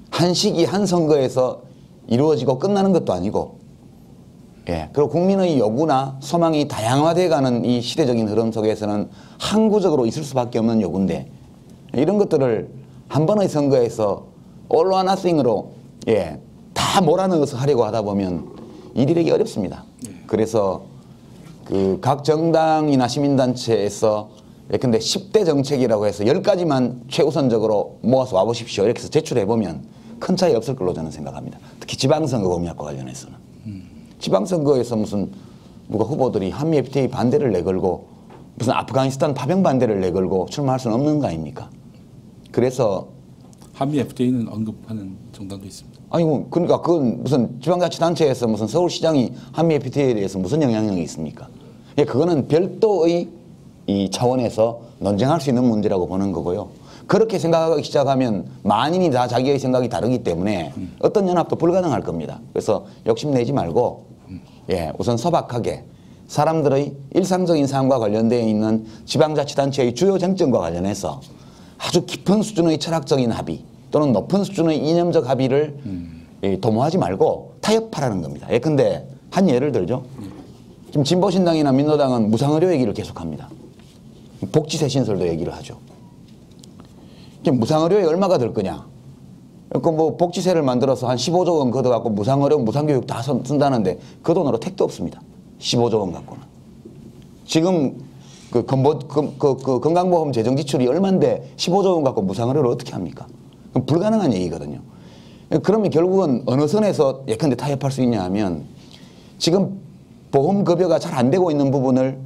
한 시기 한 선거에서 이루어지고 끝나는 것도 아니고 그리고 국민의 요구나 소망이 다양화돼가는 이 시대적인 흐름 속에서는 항구적으로 있을 수밖에 없는 요구인데 이런 것들을 한 번의 선거에서 all or nothing으로 다 몰아넣어서 하려고 하다 보면 일이 되기 어렵습니다. 그래서 그 각 정당이나 시민단체에서 근데 10대 정책이라고 해서 10가지만 최우선적으로 모아서 와보십시오. 이렇게 해서 제출해보면 큰 차이 없을 걸로 저는 생각합니다. 특히 지방선거 공약과 관련해서는. 지방선거에서 무슨 누가 후보들이 한미 FTA 반대를 내걸고 무슨 아프가니스탄 파병 반대를 내걸고 출마할 수는 없는 거 아닙니까? 그래서 한미 FTA는 언급하는 정당도 있습니다. 아니 뭐 그러니까 그건 무슨 지방자치단체에서 무슨 서울시장이 한미 FTA에 대해서 무슨 영향력이 있습니까? 그거는 별도의 이 차원에서 논쟁할 수 있는 문제라고 보는 거고요. 그렇게 생각하기 시작하면 만인이 다 자기의 생각이 다르기 때문에 어떤 연합도 불가능할 겁니다. 그래서 욕심내지 말고 우선 소박하게 사람들의 일상적인 삶과 관련되어 있는 지방자치단체의 주요 쟁점과 관련해서 아주 깊은 수준의 철학적인 합의 또는 높은 수준의 이념적 합의를 도모하지 말고 타협하라는 겁니다. 예컨대 한 예를 들죠. 지금 진보신당이나 민노당은 무상의료 얘기를 계속합니다. 복지세 신설도 얘기를 하죠. 무상의료에 얼마가 들 거냐. 그러니까 뭐 복지세를 만들어서 한 15조 원 걷어갖고 무상의료, 무상교육 다 쓴다는데 그 돈으로 택도 없습니다. 15조 원 갖고는. 지금 그 건강보험 재정 지출이 얼마인데 15조 원 갖고 무상의료를 어떻게 합니까? 그럼 불가능한 얘기거든요. 그러면 결국은 어느 선에서 예컨대 타협할 수 있냐 하면 지금 보험급여가 잘 안 되고 있는 부분을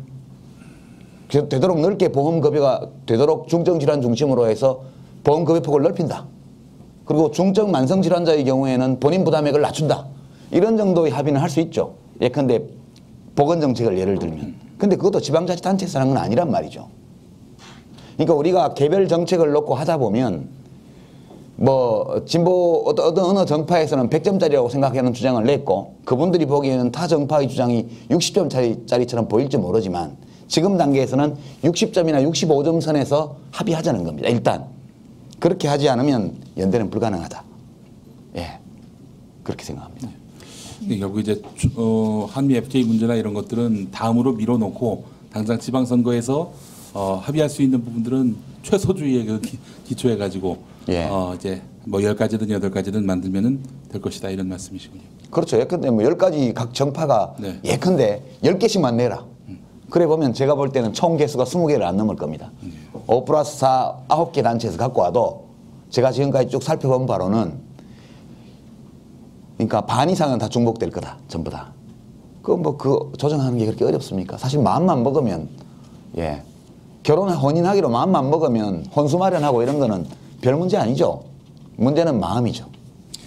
되도록 넓게 보험급여가 되도록 중증질환 중심으로 해서 보험급여폭을 넓힌다. 그리고 중증 만성질환자의 경우에는 본인 부담액을 낮춘다. 이런 정도의 합의는 할 수 있죠. 예컨대 보건정책을 예를 들면. 근데 그것도 지방자치단체에서 하는 건 아니란 말이죠. 그러니까 우리가 개별 정책을 놓고 하다 보면 뭐 진보 어느 정파에서는 100점짜리라고 생각하는 주장을 냈고 그분들이 보기에는 타 정파의 주장이 60점짜리처럼 보일지 모르지만 지금 단계에서는 60점이나 65점 선에서 합의하자는 겁니다. 일단 그렇게 하지 않으면 연대는 불가능하다. 그렇게 생각합니다. 결국 이제 한미 FTA 문제나 이런 것들은 다음으로 밀어놓고 당장 지방선거에서 합의할 수 있는 부분들은 최소주의에 기초해 가지고 이제 뭐 10가지든 8가지든 만들면은 될 것이다 이런 말씀이시군요. 그렇죠. 예컨대 뭐 10가지 각 정파가 예컨대 10개씩만 내라. 그래 보면 제가 볼 때는 총 개수가 20개를 안 넘을 겁니다. 5 플러스 4, 9개 단체에서 갖고 와도 제가 지금까지 쭉 살펴본 바로는 그러니까 반 이상은 다 중복될 거다. 전부 다. 그 조정하는 게 그렇게 어렵습니까? 사실 마음만 먹으면 혼인하기로 마음만 먹으면 혼수 마련하고 이런 거는 별 문제 아니죠. 문제는 마음이죠.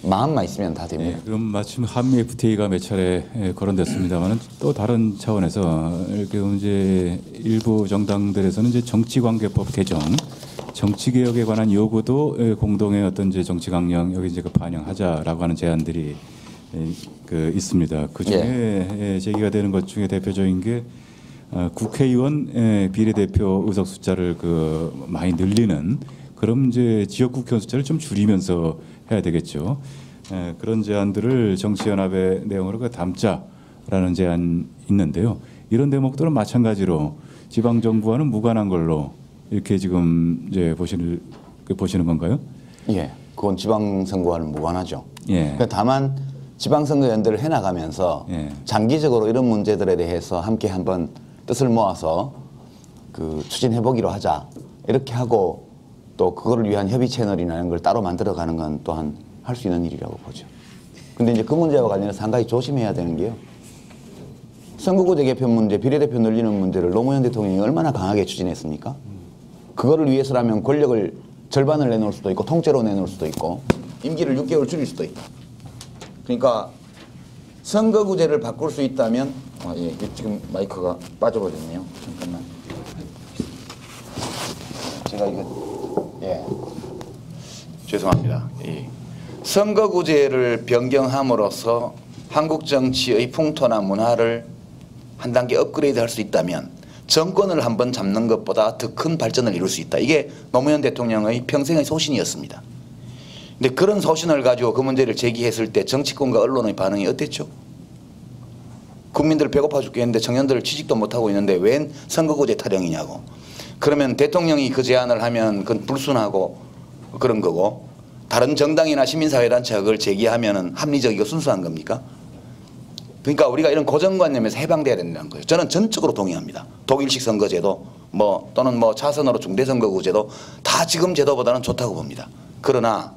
마음만 있으면 다 됩니다. 그럼 마침 한미 FTA가 몇 차례 거론됐습니다만은 또 다른 차원에서 이렇게 이제 일부 정당들에서는 이제 정치관계법 개정, 정치개혁에 관한 요구도 공동의 어떤 이제 정치 강령 여기 이제 반영하자라고 하는 제안들이 있습니다. 그 중에 제기가 되는 것 중에 대표적인 게 국회의원 비례대표 의석 숫자를 많이 늘리는. 그럼 이제 지역 국회의원 숫자를 좀 줄이면서 해야 되겠죠. 그런 제안들을 정치연합의 내용으로 담자라는 제안이 있는데요. 이런 대목들은 마찬가지로 지방 정부와는 무관한 걸로 이렇게 지금 이제 보시는 건가요? 예, 그건 지방선거와는 무관하죠. 예. 그러니까 다만 지방선거 연대를 해나가면서 예. 장기적으로 이런 문제들에 대해서 함께 한번 뜻을 모아서 그 추진해보기로 하자 이렇게 하고 또 그거를 위한 협의 채널이나 이런 걸 따로 만들어가는 건 또한 할 수 있는 일이라고 보죠. 근데 이제 그 문제와 관련해서 한 가지 조심해야 되는 게요. 선거구제 개편 문제, 비례대표 늘리는 문제를 노무현 대통령이 얼마나 강하게 추진했습니까? 그거를 위해서라면 권력을 절반을 내놓을 수도 있고 통째로 내놓을 수도 있고 임기를 6개월 줄일 수도 있다. 그러니까 선거구제를 바꿀 수 있다면 예, 지금 마이크가 빠져버렸네요. 잠깐만. 제가 이거 죄송합니다. 선거구제를 변경함으로써 한국 정치의 풍토나 문화를 한 단계 업그레이드 할 수 있다면 정권을 한번 잡는 것보다 더 큰 발전을 이룰 수 있다. 이게 노무현 대통령의 평생의 소신이었습니다. 근데 그런 소신을 가지고 그 문제를 제기했을 때 정치권과 언론의 반응이 어땠죠? 국민들 배고파 죽겠는데 청년들 취직도 못하고 있는데 웬 선거구제 타령이냐고. 그러면 대통령이 그 제안을 하면 그건 불순하고 그런 거고 다른 정당이나 시민사회단체가 그걸 제기하면 합리적이고 순수한 겁니까? 그러니까 우리가 이런 고정관념에서 해방돼야 된다는 거예요. 저는 전적으로 동의합니다. 독일식 선거제도 또는 차선으로 중대선거구제도 다 지금 제도보다는 좋다고 봅니다. 그러나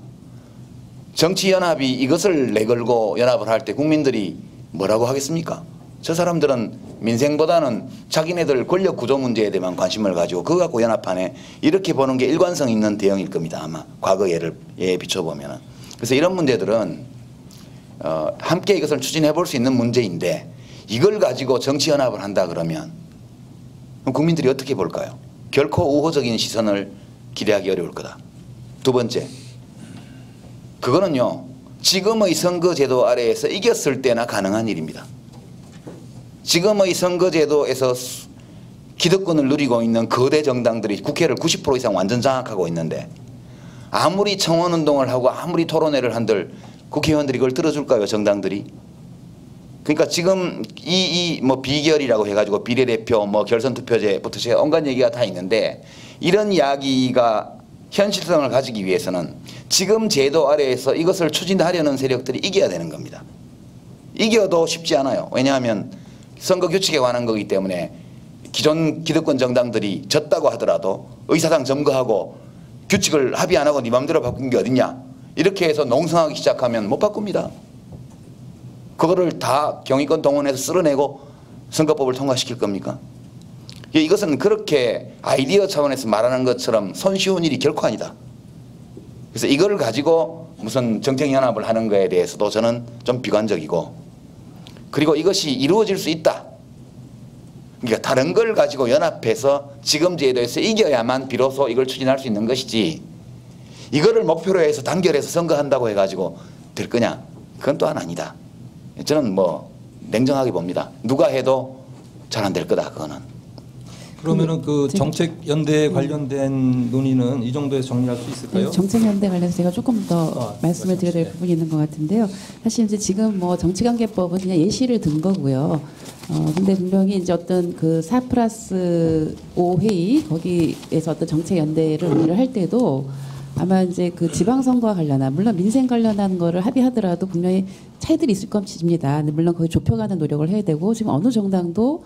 정치연합이 이것을 내걸고 연합을 할 때 국민들이 뭐라고 하겠습니까? 저 사람들은 민생보다는 자기네들 권력 구조 문제에 대한 관심을 가지고 그거 갖고 연합하네 이렇게 보는 게 일관성 있는 대응일 겁니다. 아마 과거 예에 비춰보면은. 그래서 이런 문제들은 함께 이것을 추진해 볼 수 있는 문제인데 이걸 가지고 정치연합을 한다 그러면 국민들이 어떻게 볼까요? 결코 우호적인 시선을 기대하기 어려울 거다. 두 번째, 그거는요 지금의 선거제도 아래에서 이겼을 때나 가능한 일입니다. 지금의 선거제도에서 기득권을 누리고 있는 거대 정당들이 국회를 90% 이상 완전 장악하고 있는데 아무리 청원운동을 하고 아무리 토론회를 한들 국회의원들이 그걸 들어줄까요? 정당들이? 그러니까 지금 비결이라고 해가지고 비례대표 결선투표제부터 제가 온갖 얘기가 다 있는데 이런 이야기가 현실성을 가지기 위해서는 지금 제도 아래에서 이것을 추진하려는 세력들이 이겨야 되는 겁니다. 이겨도 쉽지 않아요. 왜냐하면 선거 규칙에 관한 거기 때문에 기존 기득권 정당들이 졌다고 하더라도 의사당 점거하고 규칙을 합의 안 하고 네 맘대로 바꾼 게 어딨냐 이렇게 해서 농성하기 시작하면 못 바꿉니다. 그거를 다 경위권 동원해서 쓸어내고 선거법을 통과시킬 겁니까? 이것은 그렇게 아이디어 차원에서 말하는 것처럼 손쉬운 일이 결코 아니다. 그래서 이걸 가지고 무슨 정책연합을 하는 거에 대해서도 저는 좀 비관적이고 그리고 이것이 이루어질 수 있다. 그러니까 다른 걸 가지고 연합해서 지금 제도에서 이겨야만 비로소 이걸 추진할 수 있는 것이지 이거를 목표로 해서 단결해서 선거한다고 해가지고 될 거냐? 그건 또한 아니다. 저는 냉정하게 봅니다. 누가 해도 잘 안 될 거다. 그거는. 그러면은 그 정책 연대에 관련된 논의는 이 정도에서 정리할 수 있을까요? 네, 정책 연대 관련해서 제가 조금 더 말씀을 드려야 될 네. 부분이 있는 것 같은데요. 사실 이제 지금 정치관계법은 그냥 예시를 든 거고요. 근데 분명히 이제 어떤 그 4+5 회의 거기에서 어떤 정책 연대를 논의를 할 때도 아마 이제 그 지방선거와 관련한 물론 민생 관련한 거를 합의하더라도 분명히 차이들이 있을 것입니다. 근데 물론 거기 좁혀가는 노력을 해야 되고 지금 어느 정당도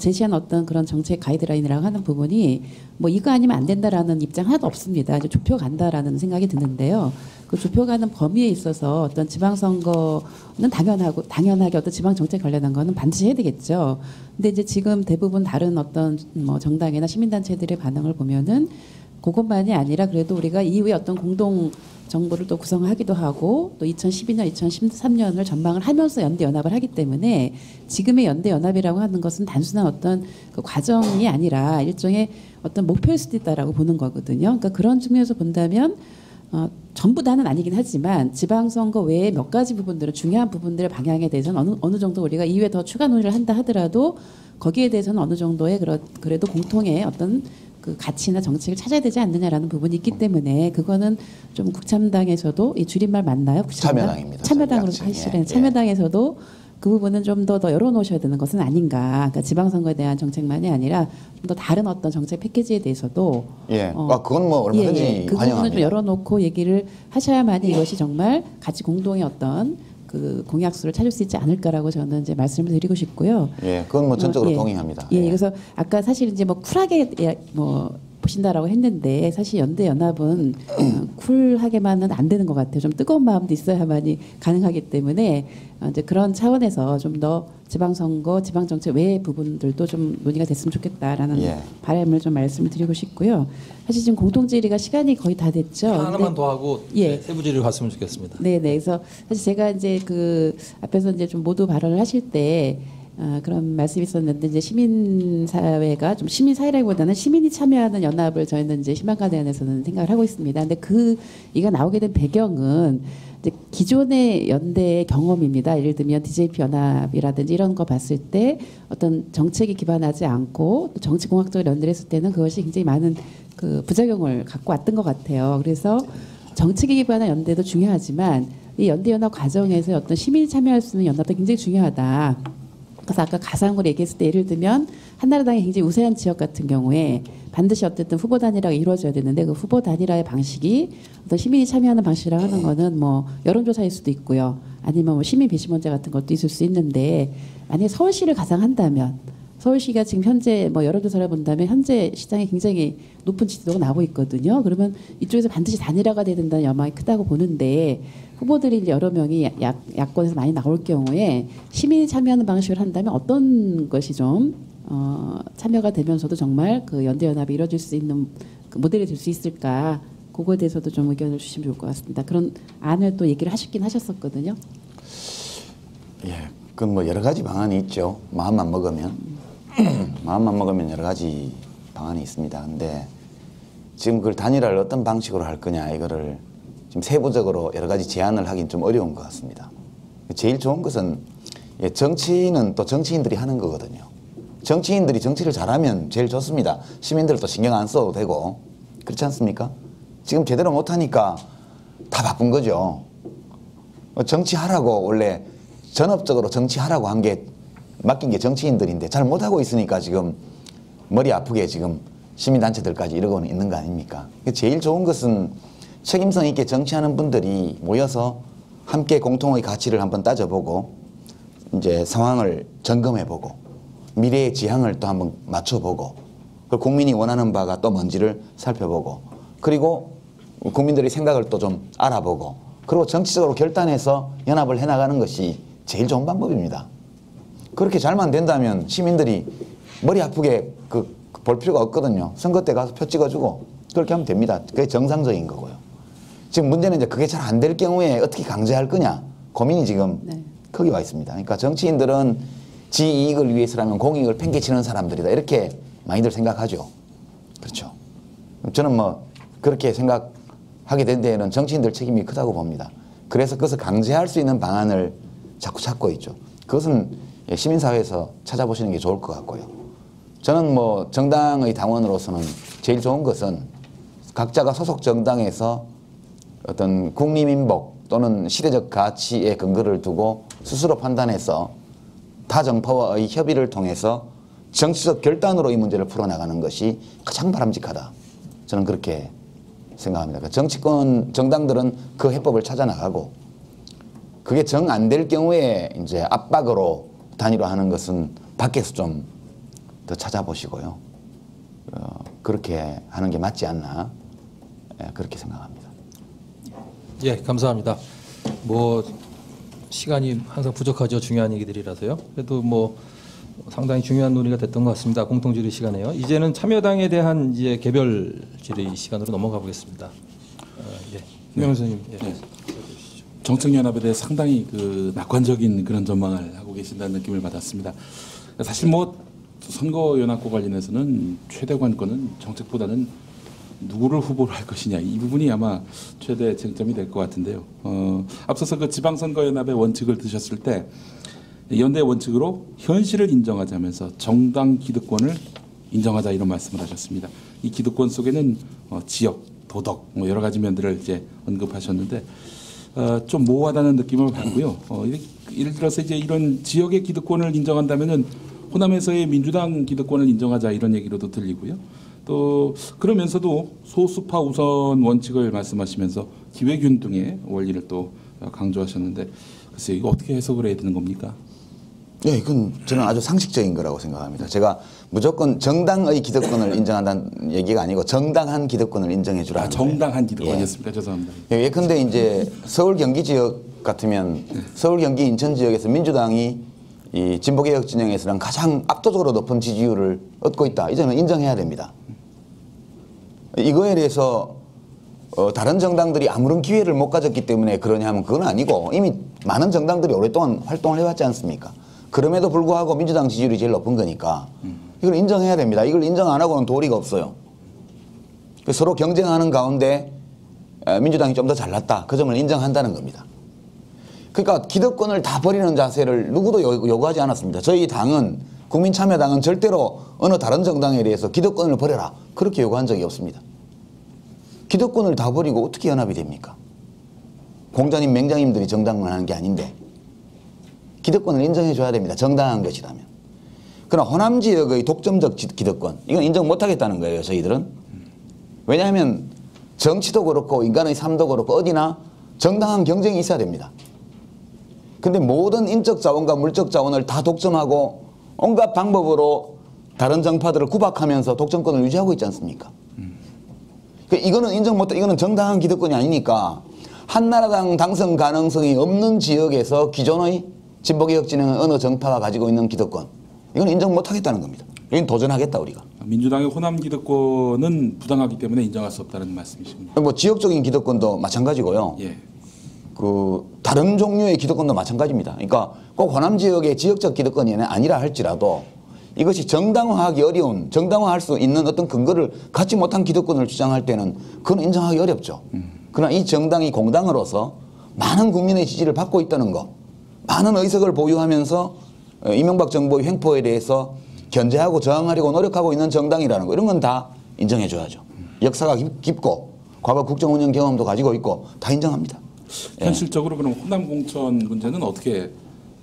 제시한 어떤 그런 정책 가이드라인이라고 하는 부분이 이거 아니면 안 된다라는 입장 하나도 없습니다. 이제 좁혀간다라는 생각이 드는데요. 그 좁혀가는 범위에 있어서 어떤 지방선거는 당연하게 어떤 지방 정책 관련한 거는 반드시 해야 되겠죠. 근데 이제 지금 대부분 다른 어떤 정당이나 시민단체들의 반응을 보면은 그것만이 아니라 그래도 우리가 이후에 어떤 공동 정부를 또 구성하기도 하고 또 2012년, 2013년을 전망을 하면서 연대 연합을 하기 때문에 지금의 연대 연합이라고 하는 것은 단순한 어떤 그 과정이 아니라 일종의 어떤 목표일 수도 있다라고 보는 거거든요. 그러니까 그런 측면에서 본다면 전부 다는 아니긴 하지만 지방선거 외에 몇 가지 부분들은 중요한 부분들의 방향에 대해서는 어느 정도 우리가 이후에 더 추가 논의를 한다 하더라도 거기에 대해서는 어느 정도의 그래도 공통의 어떤 그 가치나 정책을 찾아야 되지 않느냐라는 부분이 있기 때문에 그거는 좀 국참당에서도 이 줄임말 맞나요? 참여당입니다. 참여당으로 참여당. 사실은 예. 참여당에서도 그 부분은 좀 더 열어놓으셔야 되는 것은 아닌가. 그러니까 지방선거에 대한 정책만이 아니라 좀 더 다른 어떤 정책 패키지에 대해서도 예, 그건 뭐 얼마든지 그 부분을 좀 환영합니다. 열어놓고 얘기를 하셔야만이 이것이 정말 같이 공동의 어떤 그 공약수를 찾을 수 있지 않을까라고 저는 이제 말씀을 드리고 싶고요. 예, 그건 뭐 전적으로 예. 동의합니다. 예, 예. 그래서 아까 사실 이제 뭐 쿨하게 뭐 보신다라고 했는데 사실 연대 연합은 쿨하게만은 안 되는 것 같아요. 좀 뜨거운 마음도 있어야만이 가능하기 때문에 이제 그런 차원에서 좀 더 지방선거, 지방정책 외의 부분들도 좀 논의가 됐으면 좋겠다라는 예. 바람을 좀 말씀을 드리고 싶고요. 사실 지금 공동질의가 시간이 거의 다 됐죠. 하나만 근데 더 하고 예. 세부 질의를 갔으면 좋겠습니다. 네, 네. 그래서 사실 제가 이제 그 앞에서 이제 좀 모두 발언을 하실 때 그런 말씀이 있었는데 이제 시민사회가 좀 시민사회라기보다는 시민이 참여하는 연합을 저희는 이제 희망가대안에서는 생각을 하고 있습니다. 근데 이가 나오게 된 배경은 이제 기존의 연대의 경험입니다. 예를 들면 DJP 연합이라든지 이런 거 봤을 때 어떤 정책이 기반하지 않고 또 정치공학적으로 연대를 했을 때는 그것이 굉장히 많은 그 부작용을 갖고 왔던 것 같아요. 그래서 정책에 기반한 연대도 중요하지만 이 연대 연합 과정에서 어떤 시민이 참여할 수 있는 연합도 굉장히 중요하다. 그래서 아까 가상으로 얘기했을 때 예를 들면 한나라당이 굉장히 우세한 지역 같은 경우에 반드시 어쨌든 후보 단일화가 이루어져야 되는데 그 후보 단일화의 방식이 어떤 시민이 참여하는 방식이라고 하는 거는 뭐 여론조사일 수도 있고요. 아니면 뭐 시민 배심원제 같은 것도 있을 수 있는데 만약에 서울시를 가상한다면 서울시가 지금 현재 뭐 여론조사를 본다면 현재 시장에 굉장히 높은 지지도가 나오고 있거든요. 그러면 이쪽에서 반드시 단일화가 돼야 된다는 여망이 크다고 보는데 후보들이 이제 여러 명이 야권에서 많이 나올 경우에 시민이 참여하는 방식을 한다면 어떤 것이 좀 참여가 되면서도 정말 그 연대연합이 이루어질 수 있는 그 모델이 될 수 있을까? 그거에 대해서도 좀 의견을 주시면 좋을 것 같습니다. 그런 안을 또 얘기를 하시긴 하셨었거든요. 예, 그건 뭐 여러 가지 방안이 있죠. 마음만 먹으면 여러 가지 방안이 있습니다. 근데 지금 그걸 단일화를 어떤 방식으로 할 거냐 이거를 지금 세부적으로 여러 가지 제안을 하긴 좀 어려운 것 같습니다. 제일 좋은 것은 정치는 또 정치인들이 하는 거거든요. 정치인들이 정치를 잘하면 제일 좋습니다. 시민들도 신경 안 써도 되고 그렇지 않습니까? 지금 제대로 못하니까 다 바쁜 거죠. 정치하라고 원래 전업적으로 정치하라고 한 게 맡긴 게 정치인들인데 잘 못하고 있으니까 지금 머리 아프게 지금 시민단체들까지 이러고 있는 거 아닙니까? 제일 좋은 것은 책임성 있게 정치하는 분들이 모여서 함께 공통의 가치를 한번 따져보고 이제 상황을 점검해보고 미래의 지향을 또 한번 맞춰보고 그리고 국민이 원하는 바가 또 뭔지를 살펴보고 그리고 국민들의 생각을 또 좀 알아보고 그리고 정치적으로 결단해서 연합을 해나가는 것이 제일 좋은 방법입니다. 그렇게 잘만 된다면 시민들이 머리 아프게 볼 필요가 없거든요. 선거 때 가서 표 찍어주고 그렇게 하면 됩니다. 그게 정상적인 거고요. 지금 문제는 이제 그게 잘 안 될 경우에 어떻게 강제할 거냐 고민이 지금 거기 와 있습니다. 그러니까 정치인들은 지 이익을 위해서라면 공익을 팽개치는 사람들이다 이렇게 많이들 생각하죠. 그렇죠. 저는 뭐 그렇게 생각하게 된 데에는 정치인들 책임이 크다고 봅니다. 그래서 그것을 강제할 수 있는 방안을 자꾸 찾고 있죠. 그것은 시민사회에서 찾아보시는 게 좋을 것 같고요. 저는 뭐 정당의 당원으로서는 제일 좋은 것은 각자가 소속 정당에서 어떤 국민민복 또는 시대적 가치에 근거를 두고 스스로 판단해서 타 정파와의 협의를 통해서 정치적 결단으로 이 문제를 풀어나가는 것이 가장 바람직하다. 저는 그렇게 생각합니다. 정치권 정당들은 그 해법을 찾아나가고 그게 정 안 될 경우에 이제 압박으로 단일화하는 것은 밖에서 좀 더 찾아보시고요. 그렇게 하는 게 맞지 않나 그렇게 생각합니다. 예, 감사합니다. 뭐 시간이 항상 부족하죠. 중요한 얘기들이라서요. 그래도 뭐 상당히 중요한 논의가 됐던 것 같습니다. 공통질의 시간에요. 이제는 참여당에 대한 이제 개별 질의 시간으로 넘어가 보겠습니다. 예, 김영선 선생님. 예. 정책연합에 대해 상당히 낙관적인 그런 전망을 하고 계신다는 느낌을 받았습니다. 사실 뭐 선거연합과 관련해서는 최대 관건은 정책보다는 누구를 후보로 할 것이냐 이 부분이 아마 최대 쟁점이 될 것 같은데요. 앞서서 그 지방선거연합의 원칙을 드셨을 때 연대의 원칙으로 현실을 인정하자면서 정당 기득권을 인정하자 이런 말씀을 하셨습니다. 이 기득권 속에는 지역, 도덕 뭐 여러 가지 면들을 이제 언급하셨는데 좀 모호하다는 느낌을 받고요. 예를 들어서 이제 이런 지역의 기득권을 인정한다면은 호남에서의 민주당 기득권을 인정하자 이런 얘기로도 들리고요. 또 그러면서도 소수파 우선 원칙을 말씀하시면서 기회균등의 원리를 또 강조하셨는데 글쎄 이거 어떻게 해석을 해야 되는 겁니까? 예, 이건 저는 아주 상식적인 거라고 생각합니다. 제가 무조건 정당의 기득권을 인정한다는 얘기가 아니고 정당한 기득권을 인정해 주라는 거예요. 정당한 기득권이었습니까? 죄송합니다. 예컨대 이제 서울 경기 지역 같으면 서울 경기 인천 지역에서 민주당이 이 진보개혁 진영에서는 가장 압도적으로 높은 지지율을 얻고 있다. 이제는 인정해야 됩니다. 이거에 대해서 다른 정당들이 아무런 기회를 못 가졌기 때문에 그러냐 하면 그건 아니고 이미 많은 정당들이 오랫동안 활동을 해왔지 않습니까? 그럼에도 불구하고 민주당 지지율이 제일 높은 거니까 이걸 인정해야 됩니다. 이걸 인정 안 하고는 도리가 없어요. 서로 경쟁하는 가운데 민주당이 좀 더 잘났다. 그 점을 인정한다는 겁니다. 그러니까 기득권을 다 버리는 자세를 누구도 요구하지 않았습니다. 저희 당은 국민참여당은 절대로 어느 다른 정당에 대해서 기득권을 버려라. 그렇게 요구한 적이 없습니다. 기득권을 다 버리고 어떻게 연합이 됩니까? 공자님 맹장님들이 정당을 하는 게 아닌데 기득권을 인정해 줘야 됩니다. 정당한 것이라면. 그러나 호남 지역의 독점적 기득권 이건 인정 못하겠다는 거예요. 저희들은. 왜냐하면 정치도 그렇고 인간의 삶도 그렇고 어디나 정당한 경쟁이 있어야 됩니다. 근데 모든 인적 자원과 물적 자원을 다 독점하고 온갖 방법으로 다른 정파들을 구박하면서 독점권을 유지하고 있지 않습니까? 이거는 인정 못해. 이거는 정당한 기득권이 아니니까 한나라당 당선 가능성이 없는 지역에서 기존의 진보개혁 진영은 어느 정파가 가지고 있는 기득권 이건 인정 못하겠다는 겁니다. 이건 도전하겠다 우리가. 민주당의 호남 기득권은 부당하기 때문에 인정할 수 없다는 말씀이시군요. 뭐 지역적인 기득권도 마찬가지고요. 예. 다른 종류의 기득권도 마찬가지입니다. 그러니까 꼭 호남 지역의 지역적 기득권이 아니라 할지라도 이것이 정당화하기 어려운, 정당화할 수 있는 어떤 근거를 갖지 못한 기득권을 주장할 때는 그건 인정하기 어렵죠. 그러나 이 정당이 공당으로서 많은 국민의 지지를 받고 있다는 거, 많은 의석을 보유하면서 이명박 정부의 횡포에 대해서 견제하고 저항하려고 노력하고 있는 정당이라는 거 이런 건 다 인정해 줘야죠. 역사가 깊고 과거 국정운영 경험도 가지고 있고 다 인정합니다. 현실적으로 그럼 호남 공천 문제는 어떻게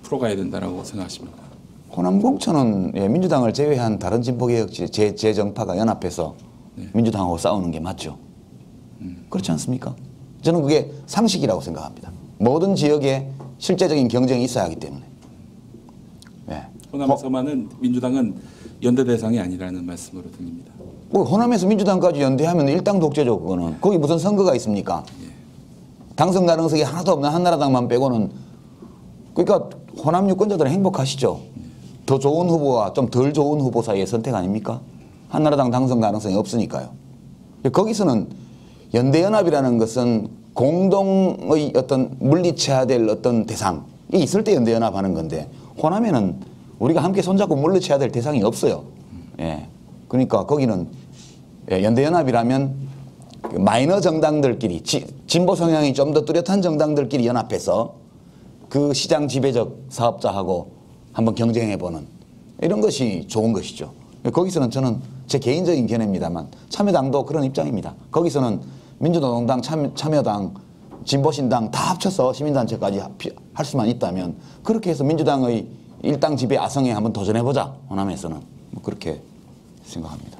풀어가야 된다라고 생각하십니까? 호남 공천은 민주당을 제외한 다른 진보개혁 제정파가 연합해서 민주당하고 싸우는 게 맞죠. 그렇지 않습니까? 저는 그게 상식이라고 생각합니다. 모든 지역에 실제적인 경쟁이 있어야 하기 때문에. 호남에서만은 민주당은 연대 대상이 아니라는 말씀으로 들립니다. 호남에서 민주당까지 연대하면 일당 독재죠. 그거는. 거기 무슨 선거가 있습니까? 당선 가능성이 하나도 없는 한나라당만 빼고는. 그러니까 호남 유권자들은 행복하시죠. 더 좋은 후보와 좀 덜 좋은 후보 사이의 선택 아닙니까? 한나라당 당선 가능성이 없으니까요. 거기서는 연대연합이라는 것은 공동의 어떤 물리쳐야 될 어떤 대상이 있을 때 연대연합하는 건데 호남에는 우리가 함께 손잡고 물리쳐야 될 대상이 없어요. 그러니까 거기는 연대연합이라면 마이너 정당들끼리 진보 성향이 좀 더 뚜렷한 정당들끼리 연합해서 그 시장 지배적 사업자하고 한번 경쟁해보는 이런 것이 좋은 것이죠. 거기서는 저는 제 개인적인 견해입니다만 참여당도 그런 입장입니다. 거기서는 민주노동당, 참여당, 진보신당 다 합쳐서 시민단체까지 할 수만 있다면 그렇게 해서 민주당의 일당 지배 아성에 한번 도전해보자. 호남에서는 뭐 그렇게 생각합니다.